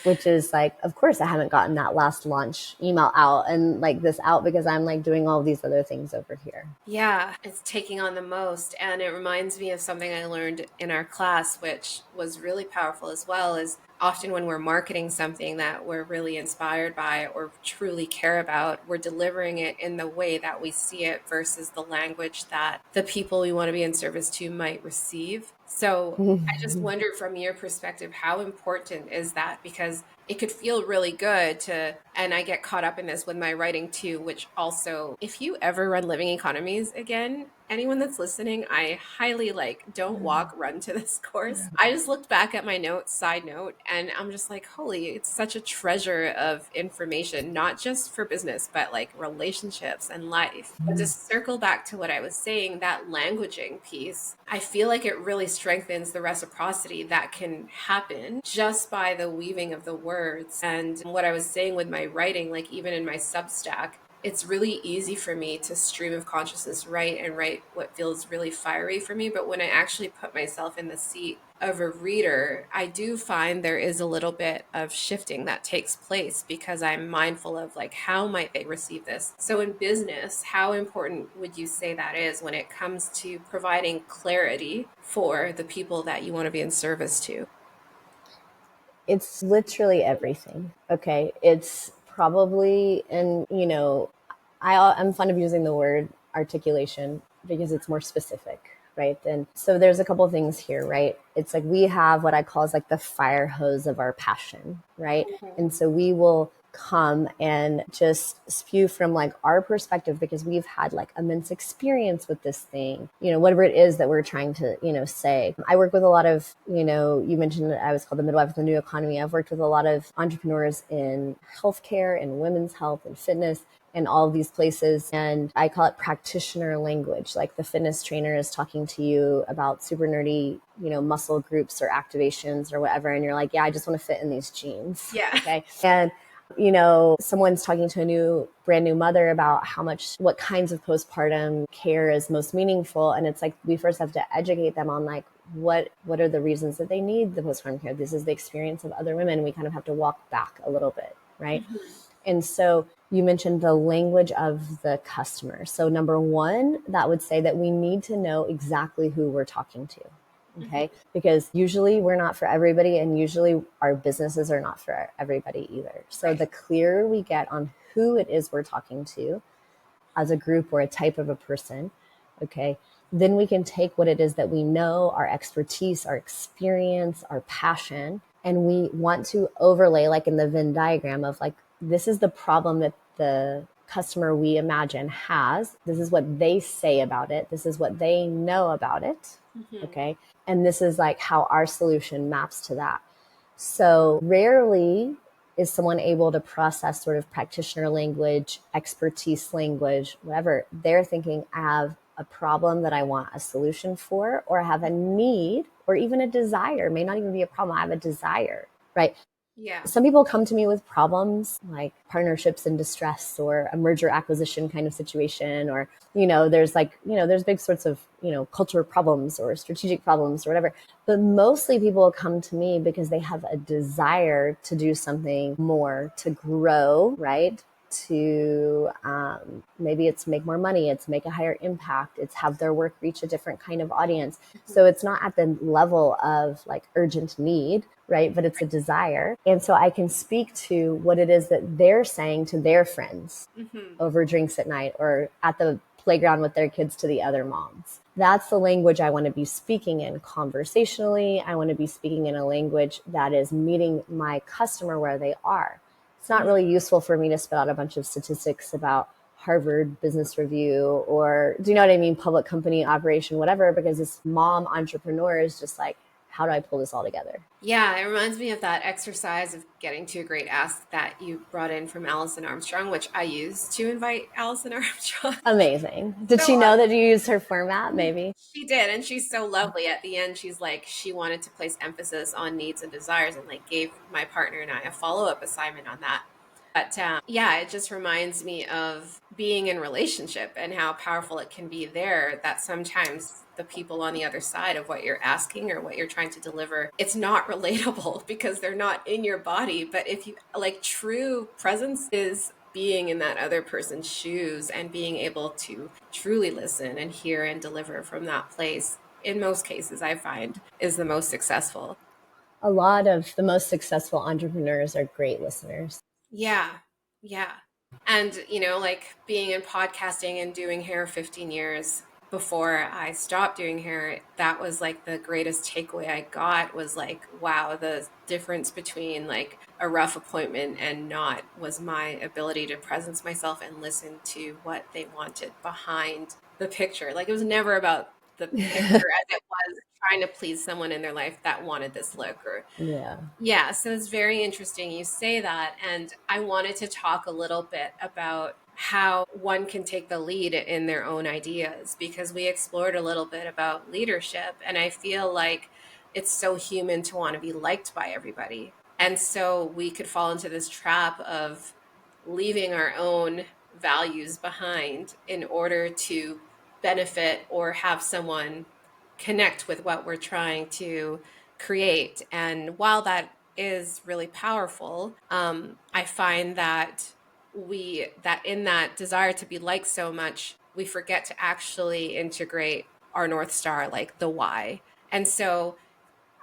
B: Which is like, of course, I haven't gotten that last launch email out and like this out because I'm like doing all these other things over here.
A: Yeah, it's taking on the most. And it reminds me of something I learned in our class, which was really powerful as well, is often when we're marketing something that we're really inspired by or truly care about, we're delivering it in the way that we see it versus the language that the people we want to be in service to might receive. So I just wondered from your perspective, how important is that? Because it could feel really good to, and I get caught up in this with my writing too, which also, if you ever run Living Economies again, anyone that's listening, I highly don't walk, run to this course. I just looked back at my notes, side note, and I'm just like, holy, it's such a treasure of information, not just for business, but like relationships and life. But to circle back to what I was saying, that languaging piece, I feel like it really strengthens the reciprocity that can happen just by the weaving of the words. And what I was saying with my writing, like even in my Substack, it's really easy for me to stream of consciousness write and write what feels really fiery for me. But when I actually put myself in the seat of a reader, I do find there is a little bit of shifting that takes place because I'm mindful of like, how might they receive this? So in business, how important would you say that is when it comes to providing clarity for the people that you want to be in service to?
B: It's literally everything. Okay. It's probably, and I'm fond of using the word articulation because it's more specific, right? And so there's a couple of things here, right? It's like we have what I call is like the fire hose of our passion, right?
A: Mhm.
B: And so we will come and just spew from like our perspective because we've had like immense experience with this thing, whatever it is that we're trying to, say. I work with a lot of, you mentioned that I was called the midwife of the new economy. I've worked with a lot of entrepreneurs in healthcare and women's health and fitness and all of these places. And I call it practitioner language. Like the fitness trainer is talking to you about super nerdy, muscle groups or activations or whatever. And you're like, yeah, I just want to fit in these jeans.
A: Yeah.
B: Okay. And someone's talking to a brand new mother about what kinds of postpartum care is most meaningful. And it's like, we first have to educate them on like, what are the reasons that they need the postpartum care? This is the experience of other women. We kind of have to walk back a little bit, right?
A: Mhm.
B: And so you mentioned the language of the customer. So number one, that would say that we need to know exactly who we're talking to. Okay.
A: Mhm.
B: Because usually we're not for everybody, and usually our businesses are not for everybody either. So
A: Right.
B: the clearer we get on who it is we're talking to as a group or a type of a person, okay, then we can take what it is that we know, our expertise, our experience, our passion, and we want to overlay, like in the Venn diagram of like, this is the problem that the customer we imagine has. This is what they say about it. This is what they know about it.
A: Mhm.
B: Okay. And this is like how our solution maps to that. So rarely is someone able to process sort of practitioner language, expertise language, whatever. They're thinking, I have a problem that I want a solution for, or I have a need, or even a desire. It may not even be a problem. I have a desire, right?
A: Yeah.
B: Some people come to me with problems like partnerships in distress or a merger acquisition kind of situation, or there's big sorts of culture problems or strategic problems or whatever. But mostly people come to me because they have a desire to do something more, to grow, right? To maybe it's make more money, it's make a higher impact, it's have their work reach a different kind of audience. So
A: Mhm.
B: it's not at the level of like urgent need, right? But it's a desire. And so I can speak to what it is that they're saying to their friends
A: Mhm.
B: over drinks at night or at the playground with their kids to the other moms. That's the language I want to be speaking in conversationally. I want to be speaking in a language that is meeting my customer where they are. It's not really useful for me to spit out a bunch of statistics about Harvard Business Review or, do you know what I mean, public company operation, whatever, because this mom entrepreneur is just like, how do I pull this all together?
A: Yeah, it reminds me of that exercise of getting to a great ask that you brought in from Allison Armstrong, which I used to invite Allison Armstrong.
B: Amazing. Did
A: So
B: she know that you used her format? Maybe.
A: she did, and she's so lovely. At the end, she's like, she wanted to place emphasis on needs and desires, and like gave my partner and I a follow up assignment on that. But yeah, it just reminds me of being in relationship and how powerful it can be there. That sometimes the people on the other side of what you're asking or what you're trying to deliver, it's not relatable because they're not in your body. But if you like, true presence is being in that other person's shoes and being able to truly listen and hear and deliver from that place. In most cases, I find is the most successful.
B: A lot of the most successful entrepreneurs are great listeners.
A: Yeah. Yeah. And, like being in podcasting and doing hair 15 years before I stopped doing hair, that was like the greatest takeaway I got was like, wow, the difference between like a rough appointment and not was my ability to presence myself and listen to what they wanted behind the picture. Like it was never about the picture as it was trying to please someone in their life that wanted this look or
B: Yeah.
A: yeah, so it's very interesting you say that. And I wanted to talk a little bit about how one can take the lead in their own ideas because we explored a little bit about leadership. And I feel like it's so human to want to be liked by everybody. And so we could fall into this trap of leaving our own values behind in order to benefit or have someone connect with what we're trying to create. And while that is really powerful, I find that that in that desire to be liked so much, we forget to actually integrate our North Star, like the why. And so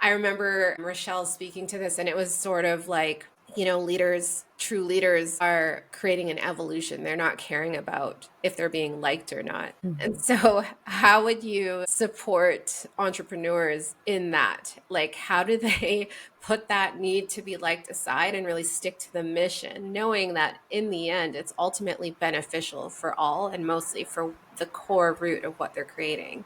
A: I remember Rochelle speaking to this, and it was sort of like, leaders, true leaders are creating an evolution. They're not caring about if they're being liked or not. And
B: Mhm.
A: so, how would you support entrepreneurs in that? Like, how do they put that need to be liked aside and really stick to the mission, knowing that in the end, it's ultimately beneficial for all and mostly for the core root of what they're creating?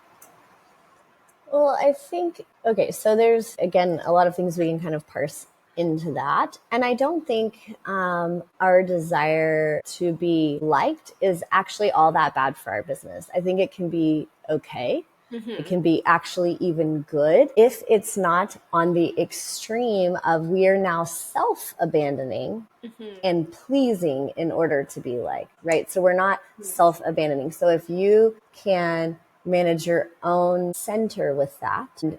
B: Well, I think, okay, so there's, again, a lot of things we can kind of parse into that. And I don't think our desire to be liked is actually all that bad for our business. I think it can be okay. It
A: Hmm.
B: can be actually even good if it's not on the extreme of we are now self abandoning
A: Hmm.
B: and pleasing in order to be liked, right? So we're not self abandoning. So if you can manage your own center with that and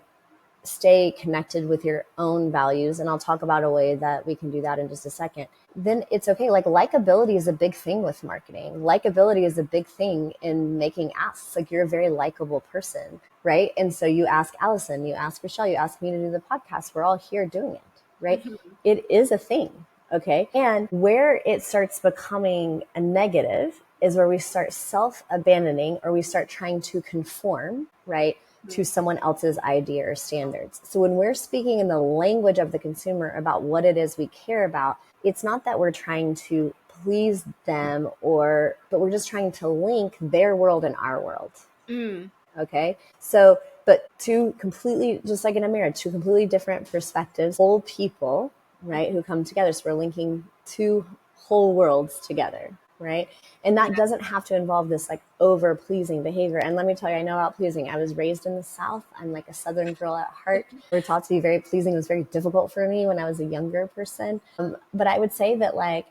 B: stay connected with your own values, and I'll talk about a way that we can do that in just a second, then it's okay. Like likability is a big thing with marketing. Likability is a big thing in making asks. Like you're a very likable person, right? And so you ask Allison, you ask Rochelle, you ask me to do the podcast. We're all here doing it, right?
A: Hmm.
B: It is a thing. Okay. And where it starts becoming a negative is where we start self abandoning or we start trying to conform, right, to someone else's idea or standards. So when we're speaking in the language of the consumer about what it is we care about, it's not that we're trying to please them but we're just trying to link their world and our world.
A: Mm.
B: Okay. So, but two completely, just like in a marriage, two completely different perspectives, whole people, right, who come together. So we're linking two whole worlds together, right? And that
A: Yeah.
B: doesn't have to involve this like over pleasing behavior. And let me tell you, I know about pleasing. I was raised in the South. I'm like a Southern girl at heart. We're taught to be very pleasing. It was very difficult for me when I was a younger person. But I would say that like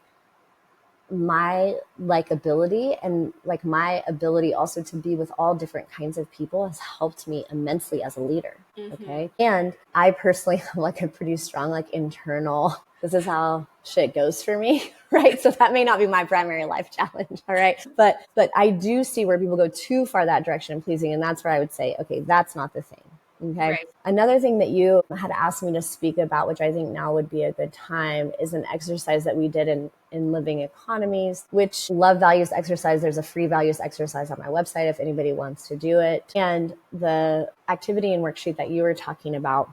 B: my likability and like my ability also to be with all different kinds of people has helped me immensely as a leader.
A: Hmm.
B: Okay. And I personally have like a pretty strong, like internal, this is how shit goes for me. Right. So that may not be my primary life challenge. All right. But I do see where people go too far that direction of pleasing. And that's where I would say, okay, that's not the thing. Okay.
A: Right.
B: Another thing that you had asked me to speak about, which I think now would be a good time, is an exercise that we did in Living Economies, which love values exercise. There's a free values exercise on my website if anybody wants to do it. And the activity and worksheet that you were talking about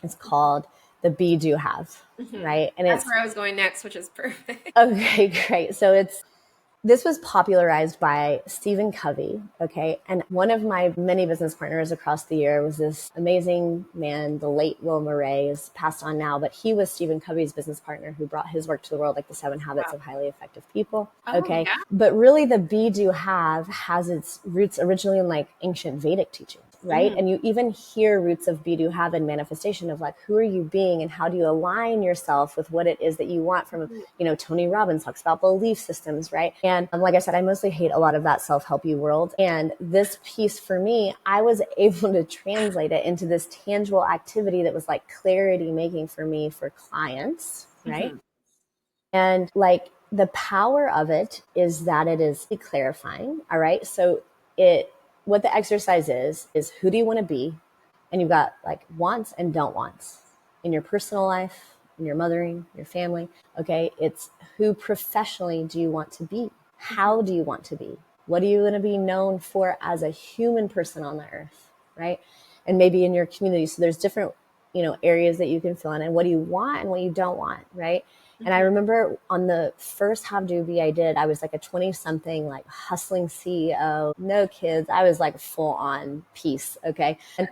B: is called the Be Do Have,
A: Hmm.
B: right? And
A: That's
B: it's
A: where I was going next, which is perfect.
B: okay, great. So this was popularized by Stephen Covey. Okay. And one of my many business partners across the year was this amazing man, the late Will Murray, is passed on now, but he was Stephen Covey's business partner who brought his work to the world, like the 7 Habits
A: Wow.
B: of Highly Effective People.
A: Oh,
B: Okay.
A: yeah.
B: But really the Be Do Have has its roots originally in like ancient Vedic teaching. Right.
A: Mm.
B: And you even hear roots of be do have in manifestation of like, who are you being and how do you align yourself with what it is that you want from, Tony Robbins talks about belief systems. Right. And like I said, I mostly hate a lot of that self-helpy world. And this piece for me, I was able to translate it into this tangible activity that was like clarity making for me for clients. Right.
A: Hmm.
B: And like the power of it is that it is clarifying. All right. So what the exercise is who do you want to be? And you've got like wants and don't wants in your personal life, in your mothering, your family. Okay. It's who professionally do you want to be? How do you want to be? What are you going to be known for as a human person on the earth? Right. And maybe in your community. So there's different areas that you can fill in and what do you want and what you don't want, right? And I
A: Mhm.
B: remember on the first Have Do Be I did, I was like a 20 something, like hustling CEO, no kids. I was like full on peace. Okay. And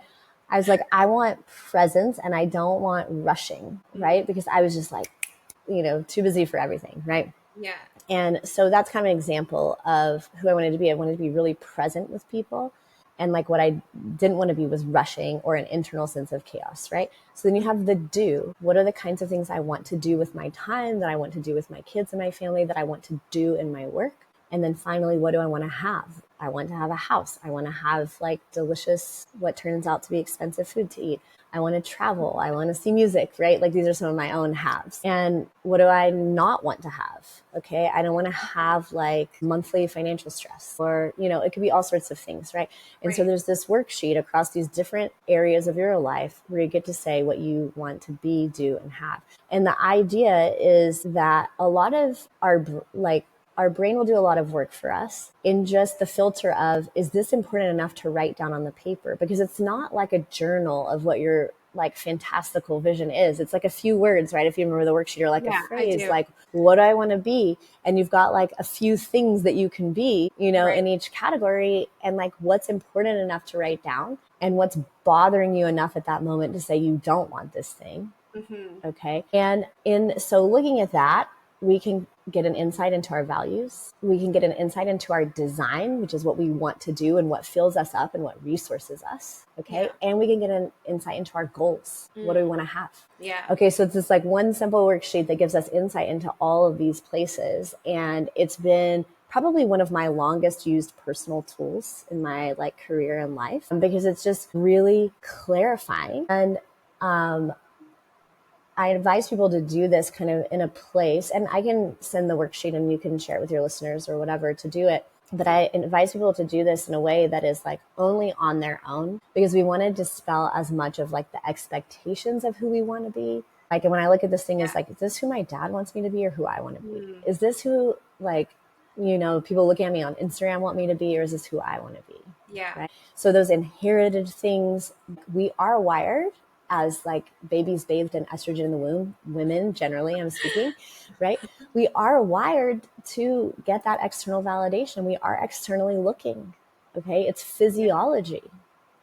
B: I was like, I want presence and I don't want rushing,
A: Mm.
B: right? Because I was just like, too busy for everything, right?
A: Yeah.
B: And so that's kind of an example of who I wanted to be. I wanted to be really present with people. And like what I didn't want to be was rushing or an internal sense of chaos, right? So then you
A: Mm.
B: have the do. What are the kinds of things I want to do with my time, that I want to do with my kids and my family, that I want to do in my work? And then finally, what do I want to have? I want to have a house. I want to have like delicious, what turns out to be expensive food to eat. I want to travel. I want to see music, right? Like these are some of my own haves. And what do I not want to have? Okay. I don't want to have like monthly financial stress or, it could be all sorts of things, right? And so
A: Right.
B: there's this worksheet across these different areas of your life where you get to say what you want to be, do, and have. And the idea is that a lot of our brain will do a lot of work for us in just the filter of, is this important enough to write down on the paper? Because it's not like a journal of what your like fantastical vision is. It's like a few words, right? If you remember the worksheet, or like a
A: Yeah, I
B: phrase,
A: do.
B: like, what do I want to be? And you've got like a few things that you can be,
A: Right.
B: in each category, and like what's important enough to write down and what's bothering you enough at that moment to say you don't want this thing.
A: Mhm.
B: Okay. And so looking at that, we can get an insight into our values. We can get an insight into our design, which is what we want to do and what fills us up and what resources us. Okay.
A: Yeah.
B: And we can get an insight into our goals. What do we
A: Mm.
B: want to have?
A: Yeah.
B: Okay. So it's just like one simple worksheet that gives us insight into all of these places. And it's been probably one of my longest used personal tools in my like career and life, because it's just really clarifying. And I advise people to do this kind of in a place, and I can send the worksheet and you can share it with your listeners or whatever to do it. But I advise people to do this in a way that is like only on their own, because we want to dispel as much of like the expectations of who we want to be. Like, and when I look at this thing, is like, is this who my dad wants me to be or who I want to be?
A: Mm.
B: Is this who, like, people looking at me on Instagram want me to be, or is this who I want to be?
A: Yeah.
B: Right. So those inherited things, we are wired as like babies bathed in estrogen in the womb, women generally, I'm speaking, right? We are wired to get that external validation. We are externally looking. Okay. It's
A: Yeah.
B: physiology,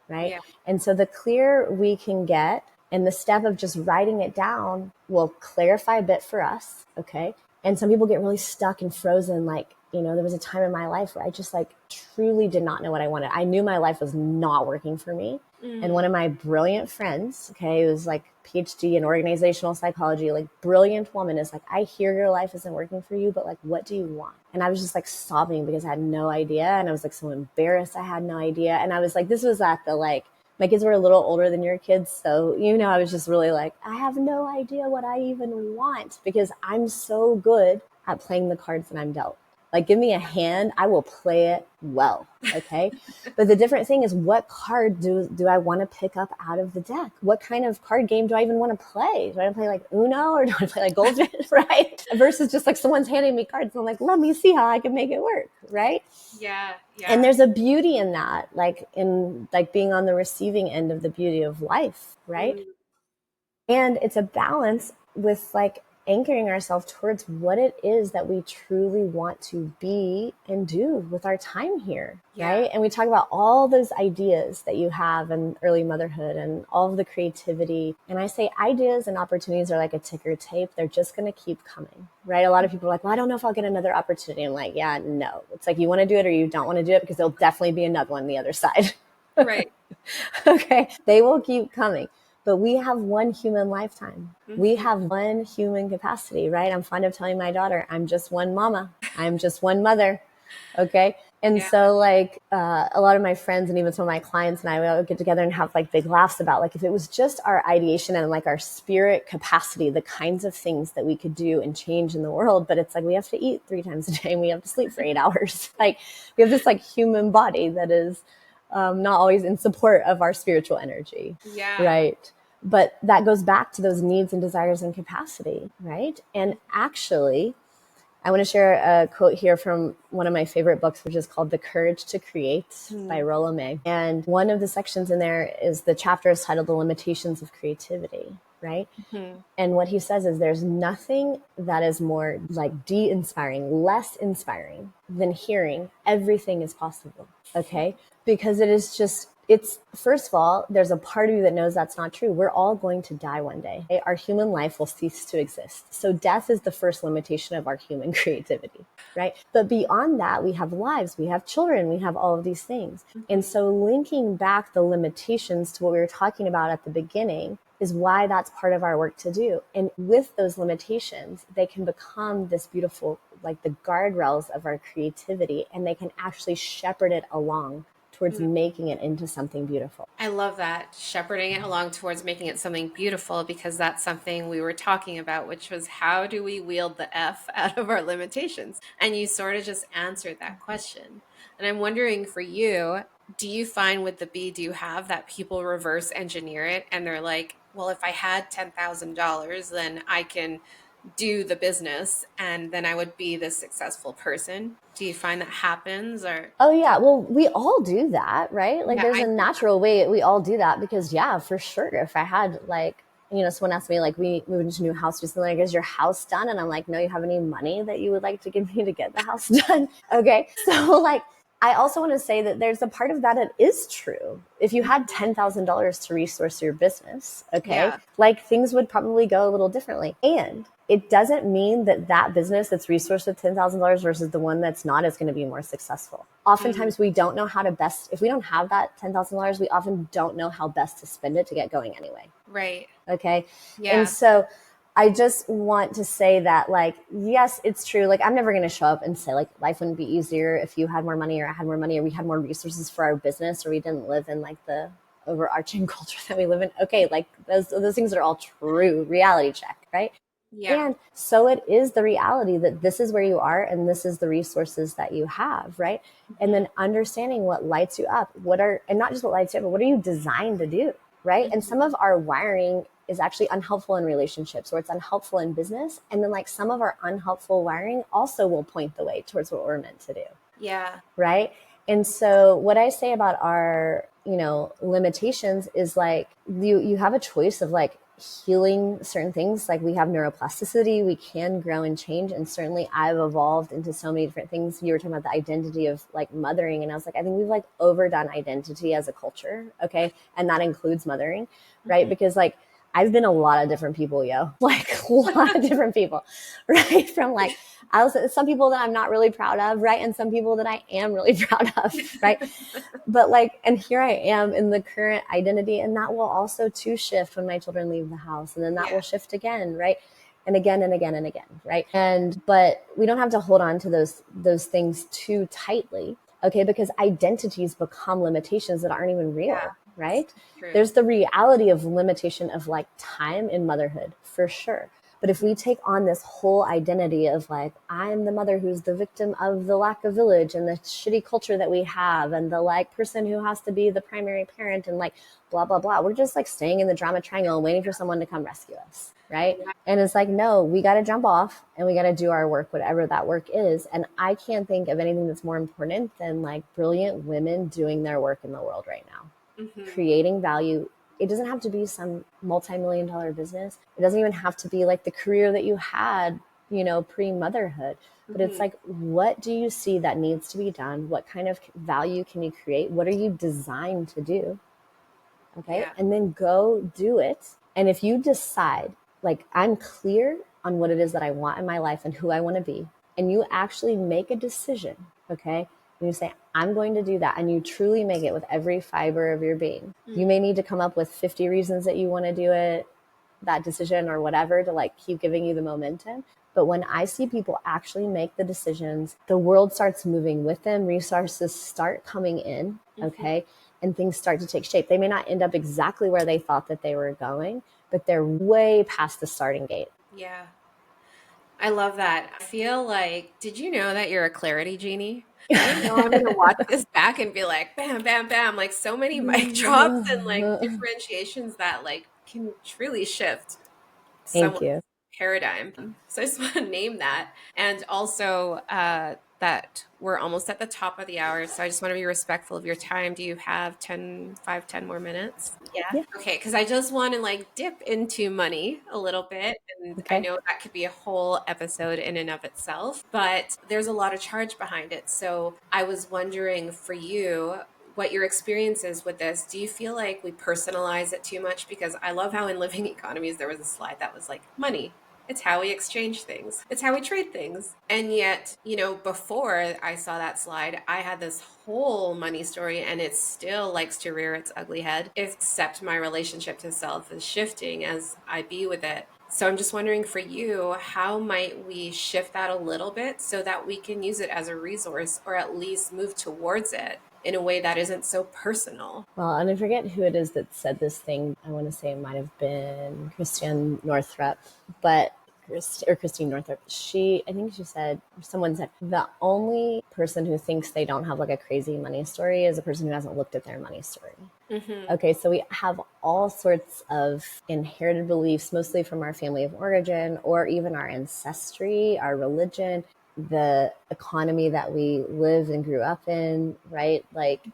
B: right?
A: Yeah.
B: And so the clearer we can get, and the step of just writing it down will clarify a bit for us. Okay. And some people get really stuck and frozen. Like, there was a time in my life where I just like truly did not know what I wanted. I knew my life was not working for me. And one
A: Mm.
B: of my brilliant friends, okay, who's like PhD in organizational psychology, like brilliant woman, is like, I hear your life isn't working for you, but like, what do you want? And I was just like sobbing because I had no idea. And I was like so embarrassed. I had no idea. And I was like, this was at the like, my kids were a little older than your kids. So, I was just really like, I have no idea what I even want, because I'm so good at playing the cards that I'm dealt. Like, give me a hand, I will play it well. Okay. But the different thing is, what card do I want to pick up out of the deck? What kind of card game do I even want to play? Do I want to play like Uno, or do I want to play like Goldfish, right? Versus just like someone's handing me cards and I'm like, let me see how I can make it work, right?
A: Yeah.
B: And
A: Yeah.
B: there's a beauty in that, like in like being on the receiving end of the beauty of life, right?
A: Mm.
B: And it's a balance with like anchoring ourselves towards what it is that we truly want to be and do with our time here,
A: Yeah.
B: right? And we talk about all those ideas that you have in early motherhood and all of the creativity. And I say ideas and opportunities are like a ticker tape. They're just going to keep coming, right? A lot of people are like, well, I don't know if I'll get another opportunity. I'm like, yeah, no. It's like, you want to do it or you don't want to do it, because there'll definitely be another one on the other side.
A: Right.
B: Okay. They will keep coming. But we have one human lifetime. We
A: Mhm.
B: have one human capacity, right? I'm fond of telling my daughter, I'm just one mama. I'm just one mother. Okay. And
A: Yeah.
B: so like a lot of my friends and even some of my clients and I would get together and have like big laughs about, like, if it was just our ideation and like our spirit capacity, the kinds of things that we could do and change in the world. But it's like, we have to eat 3 times a day and we have to sleep for 8 hours. Like, we have this like human body that is not always in support of our spiritual energy,
A: Yeah.
B: right? But that goes back to those needs and desires and capacity, right? And actually, I want to share a quote here from one of my favorite books, which is called The Courage to Create by
A: Mm-hmm.
B: Rollo May. And one of the sections in there is the chapter is titled The Limitations of Creativity, right? And what he says is there's nothing that is more like de-inspiring, less inspiring than hearing everything is possible. Okay. Because it is just, it's first of all, there's a part of you that knows that's not true. We're all going to die one day. Okay? Our human life will cease to exist. So death is the first limitation of our human creativity, right? But beyond that, we have lives, we have children, we have all of these things. And
A: Mm-hmm.
B: so linking back the limitations to what we were talking about at the beginning is why that's part of our work to do. And with those limitations, they can become this beautiful, like the guardrails of our creativity, and they can actually shepherd it along towards making it into something beautiful.
A: I love that, shepherding it along towards making it something beautiful, because that's something we were talking about, which was how do we wield the F out of our limitations? And you sort of just answered that question. And I'm wondering for you, do you find with the B, do you have that people reverse engineer it and they're like, well, if I had $10,000, then I can do the business and then I would be this successful person? Do you find that happens or?
B: Oh yeah, well we all do that, right? Like
A: Yeah,
B: there's
A: I
B: a
A: think
B: natural way we all do that because yeah, for sure. If I had like, someone asked me like we moved into a new house recently, like is your house done? And I'm like, no, you have any money that you would like to give me to get the house done? Okay, so like I also want to say that there's a part of that it is true. If you had
A: mhm.
B: $10,000 to resource your business, okay,
A: Yeah.
B: like things would probably go a little differently. And it doesn't mean that that business that's resourced with $10,000 versus the one that's not is going to be more successful.
A: Mm,
B: Oftentimes we don't know how to best, if we don't have that $10,000, we often don't know how best to spend it to get going anyway.
A: right.
B: Okay. And
A: Yeah.
B: so I just want to say that, like, yes, it's true. Like, I'm never going to show up and say, like, life wouldn't be easier if you had more money or I had more money or we had more resources for our business or we didn't live in, like, the overarching culture that we live in. Okay. Like, those things are all true. Reality check. Right.
A: Yeah.
B: And so it is the reality that this is where you are and this is the resources that you have, right? And
A: Hmm.
B: then understanding what lights you up, and not just what lights you up, but what are you designed to do, right? And some
A: Hmm.
B: of our wiring is actually unhelpful in relationships or it's unhelpful in business. And then like some of our unhelpful wiring also will point the way towards what we're meant to do,
A: Yeah.
B: right? And so what I say about our, limitations is like you have a choice of like healing certain things. Like we have neuroplasticity, we can grow and change. And certainly I've evolved into so many different things. You were talking about the identity of like mothering. And I was like, I think we've like overdone identity as a culture. Okay. And that includes mothering, right?
A: Hmm.
B: Because like I've been a lot of different people, yo, like a lot of different people, right? From like I was some people that I'm not really proud of, right? And some people that I am really proud of, right? But like, and here I am in the current identity, and that will also too shift when my children leave the house, and then that
A: Yeah.
B: will shift again, right? And again and again and again, right? And but we don't have to hold on to those things too tightly, okay? Because identities become limitations that aren't even
A: Yeah.
B: real, right?
A: True.
B: There's the reality of limitation of like time in motherhood for sure. But if we take on this whole identity of like, I'm the mother who's the victim of the lack of village and the shitty culture that we have, and the like person who has to be the primary parent, and like blah, blah, blah, we're just like staying in the drama triangle and waiting for someone to come rescue us. Right.
A: Yeah.
B: And it's like, no, we got to jump off and we got to do our work, whatever that work is. And I can't think of anything that's more important than like brilliant women doing their work in the world right now,
A: Hmm.
B: creating value. It doesn't have to be some multi-million dollar business. It doesn't even have to be like the career that you had, pre-motherhood. But it's
A: Hmm.
B: like, what do you see that needs to be done? What kind of value can you create? What are you designed to do? Okay.
A: Yeah.
B: And then go do it. And if you decide, like, I'm clear on what it is that I want in my life and who I want to be, and you actually make a decision, okay, and you say, I'm going to do that, and you truly make it with every fiber of your being, you
A: Mm.
B: may need to come up with 50 reasons that you want to do it, that decision or whatever, to like keep giving you the momentum. But when I see people actually make the decisions, the world starts moving with them, resources start coming in,
A: Hmm.
B: okay, and things start to take shape. They may not end up exactly where they thought that they were going, but they're way past the starting gate.
A: Yeah. I love that. I feel like, did you know that you're a clarity genie? I know I'm gonna watch this back and be like, bam, bam, bam, like so many mic drops and like differentiations that like can truly shift
B: Thank
A: someone's
B: you.
A: paradigm. So I just want to name that. And also that we're almost at the top of the hour. So I just want to be respectful of your time. Do you have 10 more minutes? Yeah.
B: Yeah.
A: Okay. Because I just want to like dip into money a little bit. And I
B: Okay.
A: know that could be a whole episode in and of itself, but there's a lot of charge behind it. So I was wondering for you, what your experience is with this. Do you feel like we personalize it too much? Because I love how in Living Economies there was a slide that was like money. It's how we exchange things. It's how we trade things. And yet, before I saw that slide, I had this whole money story and it still likes to rear its ugly head, except my relationship to self is shifting as I be with it. So I'm just wondering for you, how might we shift that a little bit so that we can use it as a resource or at least move towards it in a way that isn't so personal?
B: Well, and I forget who it is that said this thing. I want to say it might have been Christiane Northrup, but Christine Northrup. I think she said, or someone said, the only person who thinks they don't have like a crazy money story is a person who hasn't looked at their money story.
A: Mm-hmm.
B: Okay, so we have all sorts of inherited beliefs, mostly from our family of origin or even our ancestry, our religion, the economy that we live and grew up in, right? Like,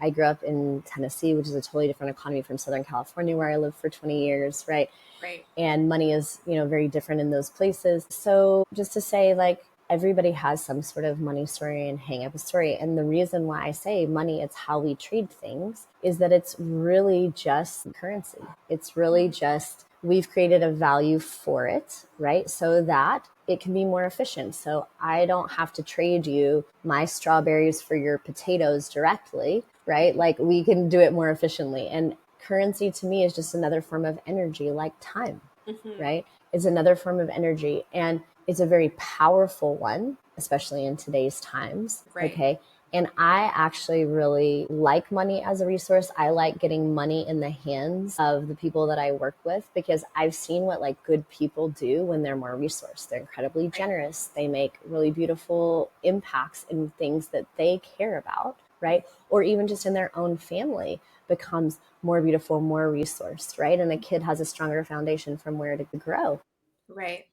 B: I grew up in Tennessee, which is a totally different economy from Southern California, where I lived for 20 years, right?
A: Right.
B: And money is, very different in those places. So just to say, like, everybody has some sort of money story and hang up a story. And the reason why I say money, it's how we trade things, is that it's really just currency. It's really just, we've created a value for it, right? So that it can be more efficient. So I don't have to trade you my strawberries for your potatoes directly, right? Like we can do it more efficiently. And currency to me is just another form of energy, like time,
A: Mm-hmm.
B: right? It's another form of energy. And it's a very powerful one, especially in today's times.
A: Right.
B: Okay. And I actually really like money as a resource. I like getting money in the hands of the people that I work with because I've seen what like good people do when they're more resourced. They're incredibly
A: Right.
B: generous. They make really beautiful impacts in things that they care about, right? Or even just in their own family becomes more beautiful, more resourced, right? And the kid has a stronger foundation from where to grow.
A: Right.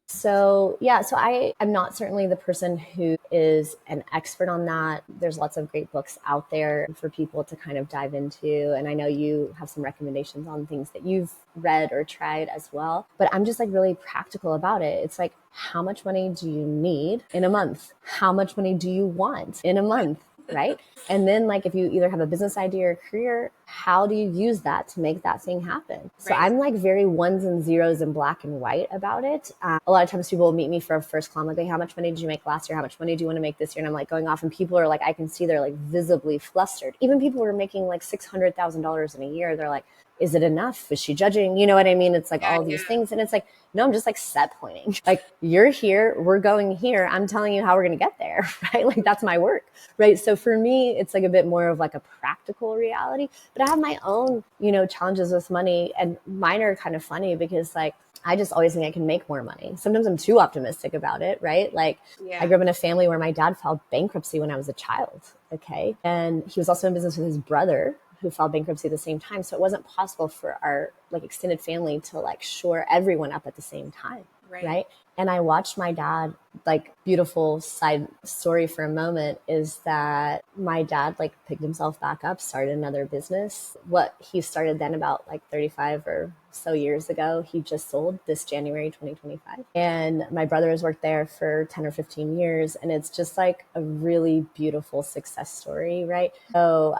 B: So yeah, so I'm not certainly the person who is an expert on that. There's lots of great books out there for people to kind of dive into. And I know you have some recommendations on things that you've read or tried as well. But I'm just like really practical about it. It's like, how much money do you need in a month? How much money do you want in a month? Right. And then, like, if you either have a business idea or career, how do you use that to make that thing happen? So
A: Right.
B: I'm like very ones and zeros and black and white about it. A lot of times people will meet me for a first call. I'm like, hey, how much money did you make last year? How much money do you want to make this year? And I'm like going off, and people are like, I can see they're like visibly flustered. Even people who are making like $600,000 in a year, they're like, is it enough? Is she judging? You know what I mean? It's like
A: Yeah.
B: all these
A: Yeah.
B: things. And it's like, no, I'm just like set pointing. Like, you're here, we're going here. I'm telling you how we're going to get there, right? Like, that's my work, right? So for me, it's like a bit more of like a practical reality, but I have my own, challenges with money, and mine are kind of funny because like, I just always think I can make more money. Sometimes I'm too optimistic about it, right? Like, I
A: Yeah.
B: grew up in a family where my dad filed bankruptcy when I was a child. Okay. And he was also in business with his brother who filed bankruptcy at the same time. So it wasn't possible for our like extended family to like shore everyone up at the same time.
A: Right.
B: Right. And I watched my dad, like, beautiful side story for a moment is that my dad like picked himself back up, started another business. What he started then about like 35 or so years ago, he just sold this January 2025. And my brother has worked there for 10 or 15 years. And it's just like a really beautiful success story, right? So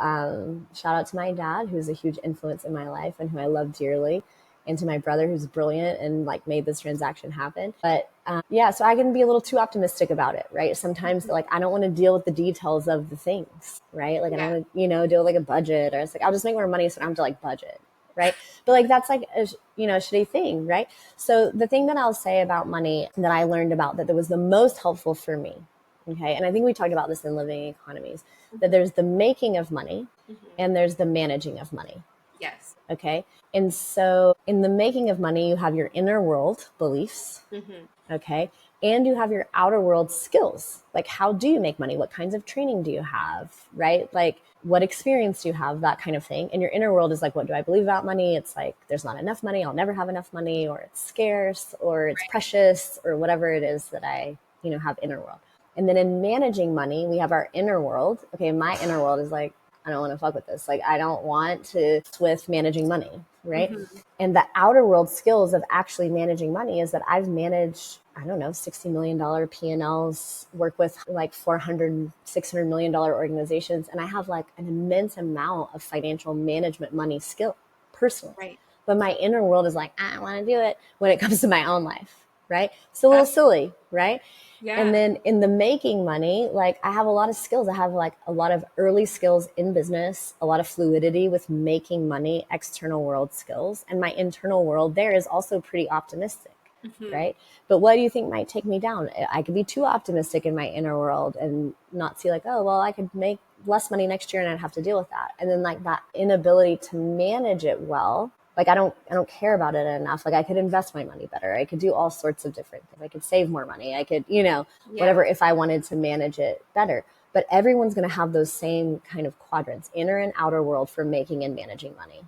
B: shout out to my dad, who's a huge influence in my life and who I love dearly, and to my brother, who's brilliant and like made this transaction happen. But yeah, so I can be a little too optimistic about it, right? Sometimes like I don't want to deal with the details of the things, right? Like I don't
A: Yeah.
B: want to, deal with like a budget, or it's like I'll just make more money so I don't have to like budget, right? But like that's like a shitty thing, right? So the thing that I'll say about money that I learned about that was the most helpful for me, okay, and I think we talked about this in Living Economies, that
A: Mm-hmm.
B: there's the making of money
A: Mm-hmm.
B: and there's the managing of money.
A: Yes.
B: Okay. And so in the making of money, you have your inner world beliefs,
A: Mm-hmm.
B: okay? And you have your outer world skills. Like, how do you make money? What kinds of training do you have, right? Like, what experience do you have? That kind of thing. And your inner world is like, what do I believe about money? It's like, there's not enough money. I'll never have enough money, or it's scarce, or it's precious, or whatever it is that I, have inner world. And then in managing money, we have our inner world. Okay, my inner world is like, I don't want to fuck with this. Like, I don't want to with managing money, right?
A: Mm-hmm.
B: And the outer world skills of actually managing money is that I've managed, I don't know, $60 million P&Ls, work with like 400, $600 million organizations. And I have like an immense amount of financial management money skill personally.
A: Right.
B: But my inner world is like, I don't want to do it when it comes to my own life, right? It's a little
A: That's,
B: silly, right? And
A: yeah.
B: then in the making money, like I have a lot of skills. I have like a lot of early skills in business, a lot of fluidity with making money, external world skills. And my internal world there is also pretty optimistic,
A: Mm-hmm.
B: right? But what do you think might take me down? I could be too optimistic in my inner world and not see like, oh, well, I could make less money next year and I'd have to deal with that. And then like that inability to manage it well, like I don't care about it enough. Like I could invest my money better. I could do all sorts of different things. I could save more money. I could,
A: Yeah.
B: whatever, if I wanted to manage it better. But everyone's going to have those same kind of quadrants, inner and outer world, for making and managing money.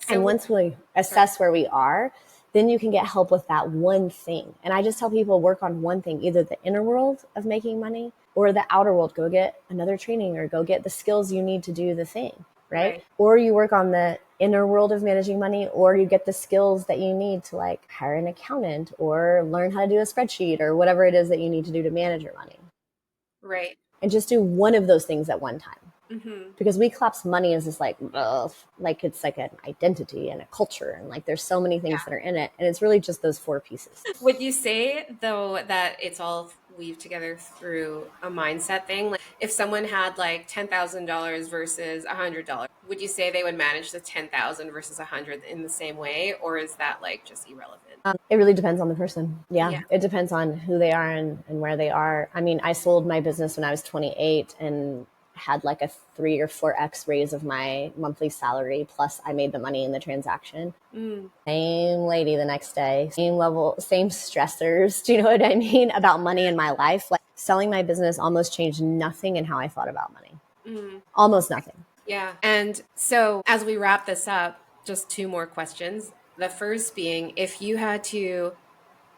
A: So
B: And
A: would,
B: once we
A: sorry.
B: assess where we are, then you can get help with that one thing. And I just tell people work on one thing, either the inner world of making money or the outer world. Go get another training or go get the skills you need to do the thing, right?
A: Right.
B: Or you work on the inner world of managing money, or you get the skills that you need to like hire an accountant or learn how to do a spreadsheet or whatever it is that you need to do to manage your money.
A: Right.
B: And just do one of those things at one time,
A: Mm-hmm.
B: because we collapse money as this like, ugh, like it's like an identity and a culture, and like there's so many things that are in it, and it's really just those four pieces.
A: Would you say, though, that it's all weaved together through a mindset thing? Like, if someone had like $10,000 versus $100, would you say they would manage the 10,000 versus 100 in the same way, or is that like just irrelevant?
B: It really depends on the person. Yeah,
A: Yeah.
B: it depends on who they are and where they are. I mean, I sold my business when I was 28 and had like a 3 or 4x raise of my monthly salary, plus I made the money in the transaction.
A: Mm,
B: Same lady the next day, same level, same stressors. Do you know what I mean about money in my life? Like selling my business almost changed nothing in how I thought about money.
A: mm.
B: Almost nothing.
A: Yeah. And so as we wrap this up, just two more questions. The first being, if you had to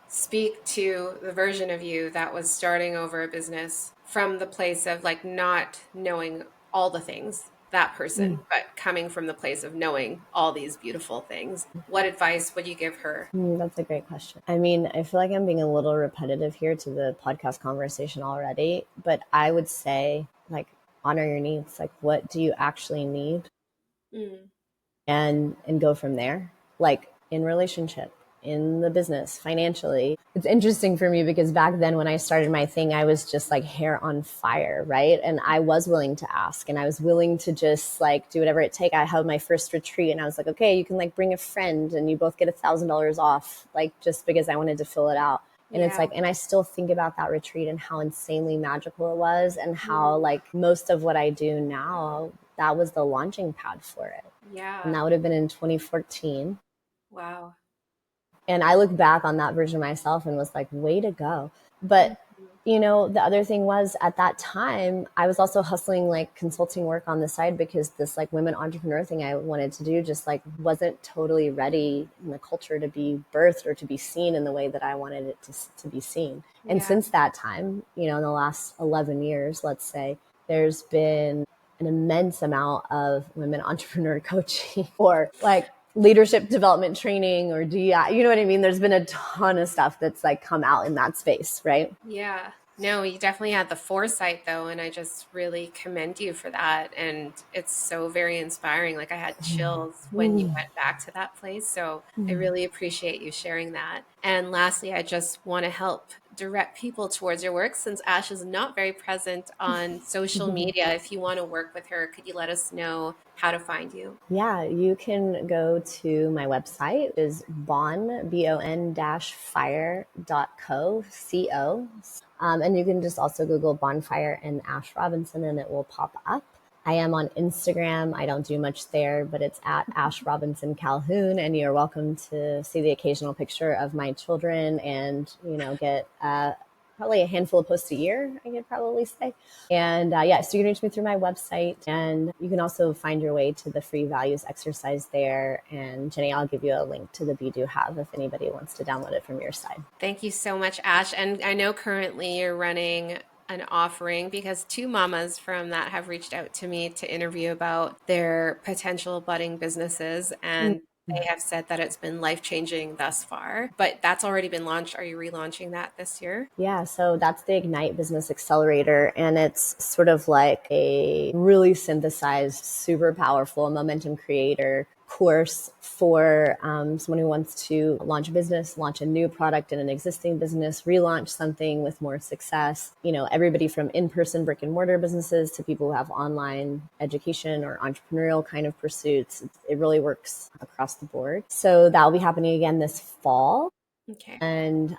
A: speak to the version of you that was starting over a business from the place of like not knowing all the things, that person, but coming from the place of knowing all these beautiful things, what advice would you give her?
B: That's a great question. I mean, I feel like I'm being a little repetitive here to the podcast conversation already, but I would say, like, honor your needs. Like, what do you actually need?
A: Mm,
B: And go from there. Like in relationship, in the business, financially. It's interesting for me because back then when I started my thing, I was just like hair on fire, right? And I was willing to ask and I was willing to just like do whatever it take. I held my first retreat and I was like, okay, you can like bring a friend and you both get $1,000 off, like just because I wanted to fill it out. And it's
A: yeah.
B: like, and I still think about that retreat and how insanely magical it was, and how
A: Mm,
B: like most of what I do now, that was the launching pad for it. And
A: yeah.
B: that would have been in 2014.
A: Wow.
B: And I look back on that version of myself and was like, way to go. But,
A: Mhm.
B: the other thing was at that time, I was also hustling like consulting work on the side because this like women entrepreneur thing I wanted to do just like wasn't totally ready in the culture to be birthed or to be seen in the way that I wanted it to be seen. And
A: Yeah.
B: since that time, in the last 11 years, let's say, there's been an immense amount of women entrepreneur coaching or like leadership development training or DI. You know what I mean? There's been a ton of stuff that's like come out in that space, right?
A: Yeah. No, you definitely had the foresight though, and I just really commend you for that. And it's so very inspiring. Like I had chills when you went back to that place. So I really appreciate you sharing that. And lastly, I just want to help direct people towards your work since Ash is not very present on social media. If you want to work with her, could you let us know how to find you?
B: Yeah, you can go to my website, is bon-fire.co. And you can just also Google bonfire and Ash Robinson and it will pop up. I am on Instagram. I don't do much there, but it's at Ash Robinson Calhoun. And you're welcome to see the occasional picture of my children and, get probably a handful of posts a year, I could probably say. And yeah, so you can reach me through my website. And you can also find your way to the free values exercise there. And Jenny, I'll give you a link to the Be Do Have if anybody wants to download it from your side.
A: Thank you so much, Ash. And I know currently you're running an offering because two mamas from that have reached out to me to interview about their potential budding businesses. And they have said that it's been life-changing thus far, but that's already been launched. Are you relaunching that this year?
B: Yeah, so that's the Ignite Business Accelerator, and it's sort of like a really synthesized, super powerful momentum creator course for someone who wants to launch a business, launch a new product in an existing business, relaunch something with more success. Everybody from in-person brick and mortar businesses to people who have online education or entrepreneurial kind of pursuits. It really works across the board. So that'll be happening again this fall.
A: Okay.
B: And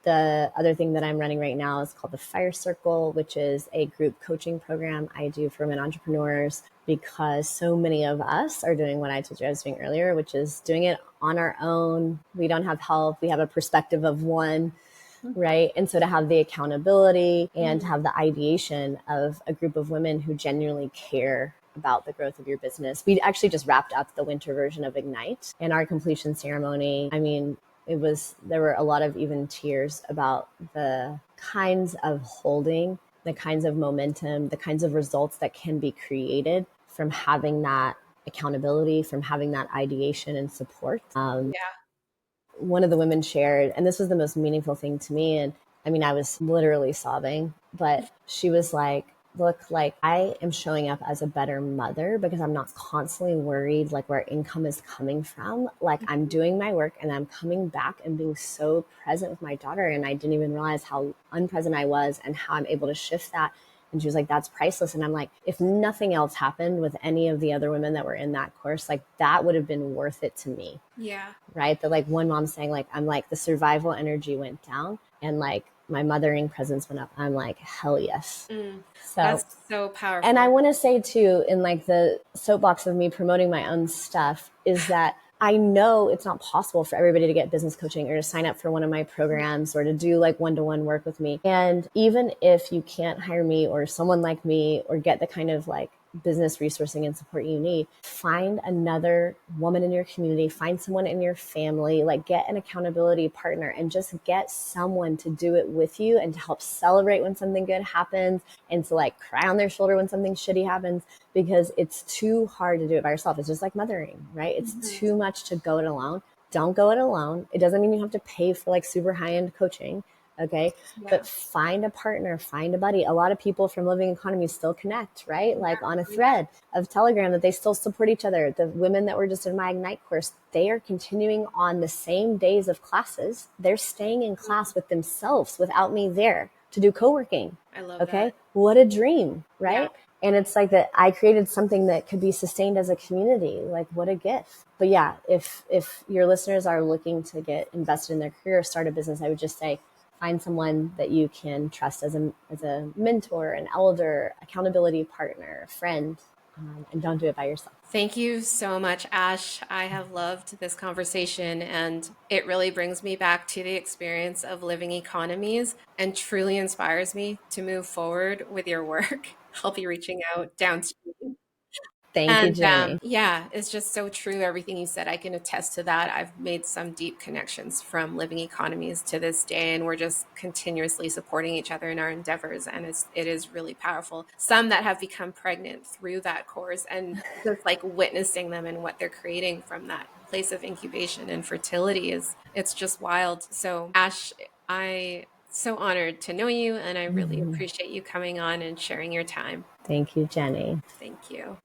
B: the other thing that I'm running right now is called the Fire Circle, which is a group coaching program I do for women entrepreneurs because so many of us are doing what I told you I was doing earlier, which is doing it on our own. We don't have help. We have a perspective of one, right? And so to have the accountability and to have the ideation of a group of women who genuinely care about the growth of your business. We actually just wrapped up the winter version of Ignite, and our completion ceremony, I mean, there were a lot of even tears about the kinds of holding, the kinds of momentum, the kinds of results that can be created from having that accountability, from having that ideation and support.
A: Yeah.
B: One of the women shared, and this was the most meaningful thing to me. And I mean, I was literally sobbing, but she was like, look, like I am showing up as a better mother because I'm not constantly worried like where income is coming from. Like I'm doing my work and I'm coming back and being so present with my daughter. And I didn't even realize how unpresent I was and how I'm able to shift that. And she was like, that's priceless. And I'm like, if nothing else happened with any of the other women that were in that course, like that would have been worth it to me.
A: Yeah.
B: Right. That like one mom saying like, I'm like the survival energy went down and like my mothering presence went up. I'm like, hell yes. So,
A: That's so
B: and I
A: powerful.
B: want to say too, in like the soapbox of me promoting my own stuff is that I know it's not possible for everybody to get business coaching or to sign up for one of my programs or to do like one-to-one work with me. And even if you can't hire me or someone like me or get the kind of like business resourcing and support you need, find another woman in your community, find someone in your family, like get an accountability partner and just get someone to do it with you and to help celebrate when something good happens and to like cry on their shoulder when something shitty happens, because it's too hard to do it by yourself. It's just like mothering, right? It's too much to go it alone. Don't go it alone. It doesn't mean you have to pay for like super high-end coaching. Okay.
A: Yeah.
B: But find a partner, find a buddy. A lot of people from Living Economies still connect, right? Like on a
A: Yeah.
B: thread of Telegram that they still support each other. The women that were just in my Ignite course, they are continuing on the same days of classes. They're staying in class with themselves without me there to do co-working.
A: I love that.
B: Okay. What a dream,
A: Yeah.
B: right? And it's like that I created something that could be sustained as a community. Like what a gift. But yeah, if your listeners are looking to get invested in their career, start a business, I would just say find someone that you can trust as a mentor, an elder, accountability partner, a friend, and don't do it by yourself.
A: Thank you so much, Ash. I have loved this conversation, and it really brings me back to the experience of living economies and truly inspires me to move forward with your work. I'll be reaching out downstream.
B: Thank you,
A: And
B: Jenny.
A: yeah, it's just so true. Everything you said, I can attest to that. I've made some deep connections from living economies to this day, and we're just continuously supporting each other in our endeavors. And it is really powerful. Some that have become pregnant through that course, and just like witnessing them and what they're creating from that place of incubation and fertility it's just wild. So Ash, I so honored to know you, and I really appreciate you coming on and sharing your time.
B: Thank you, Jenny.
A: Thank you.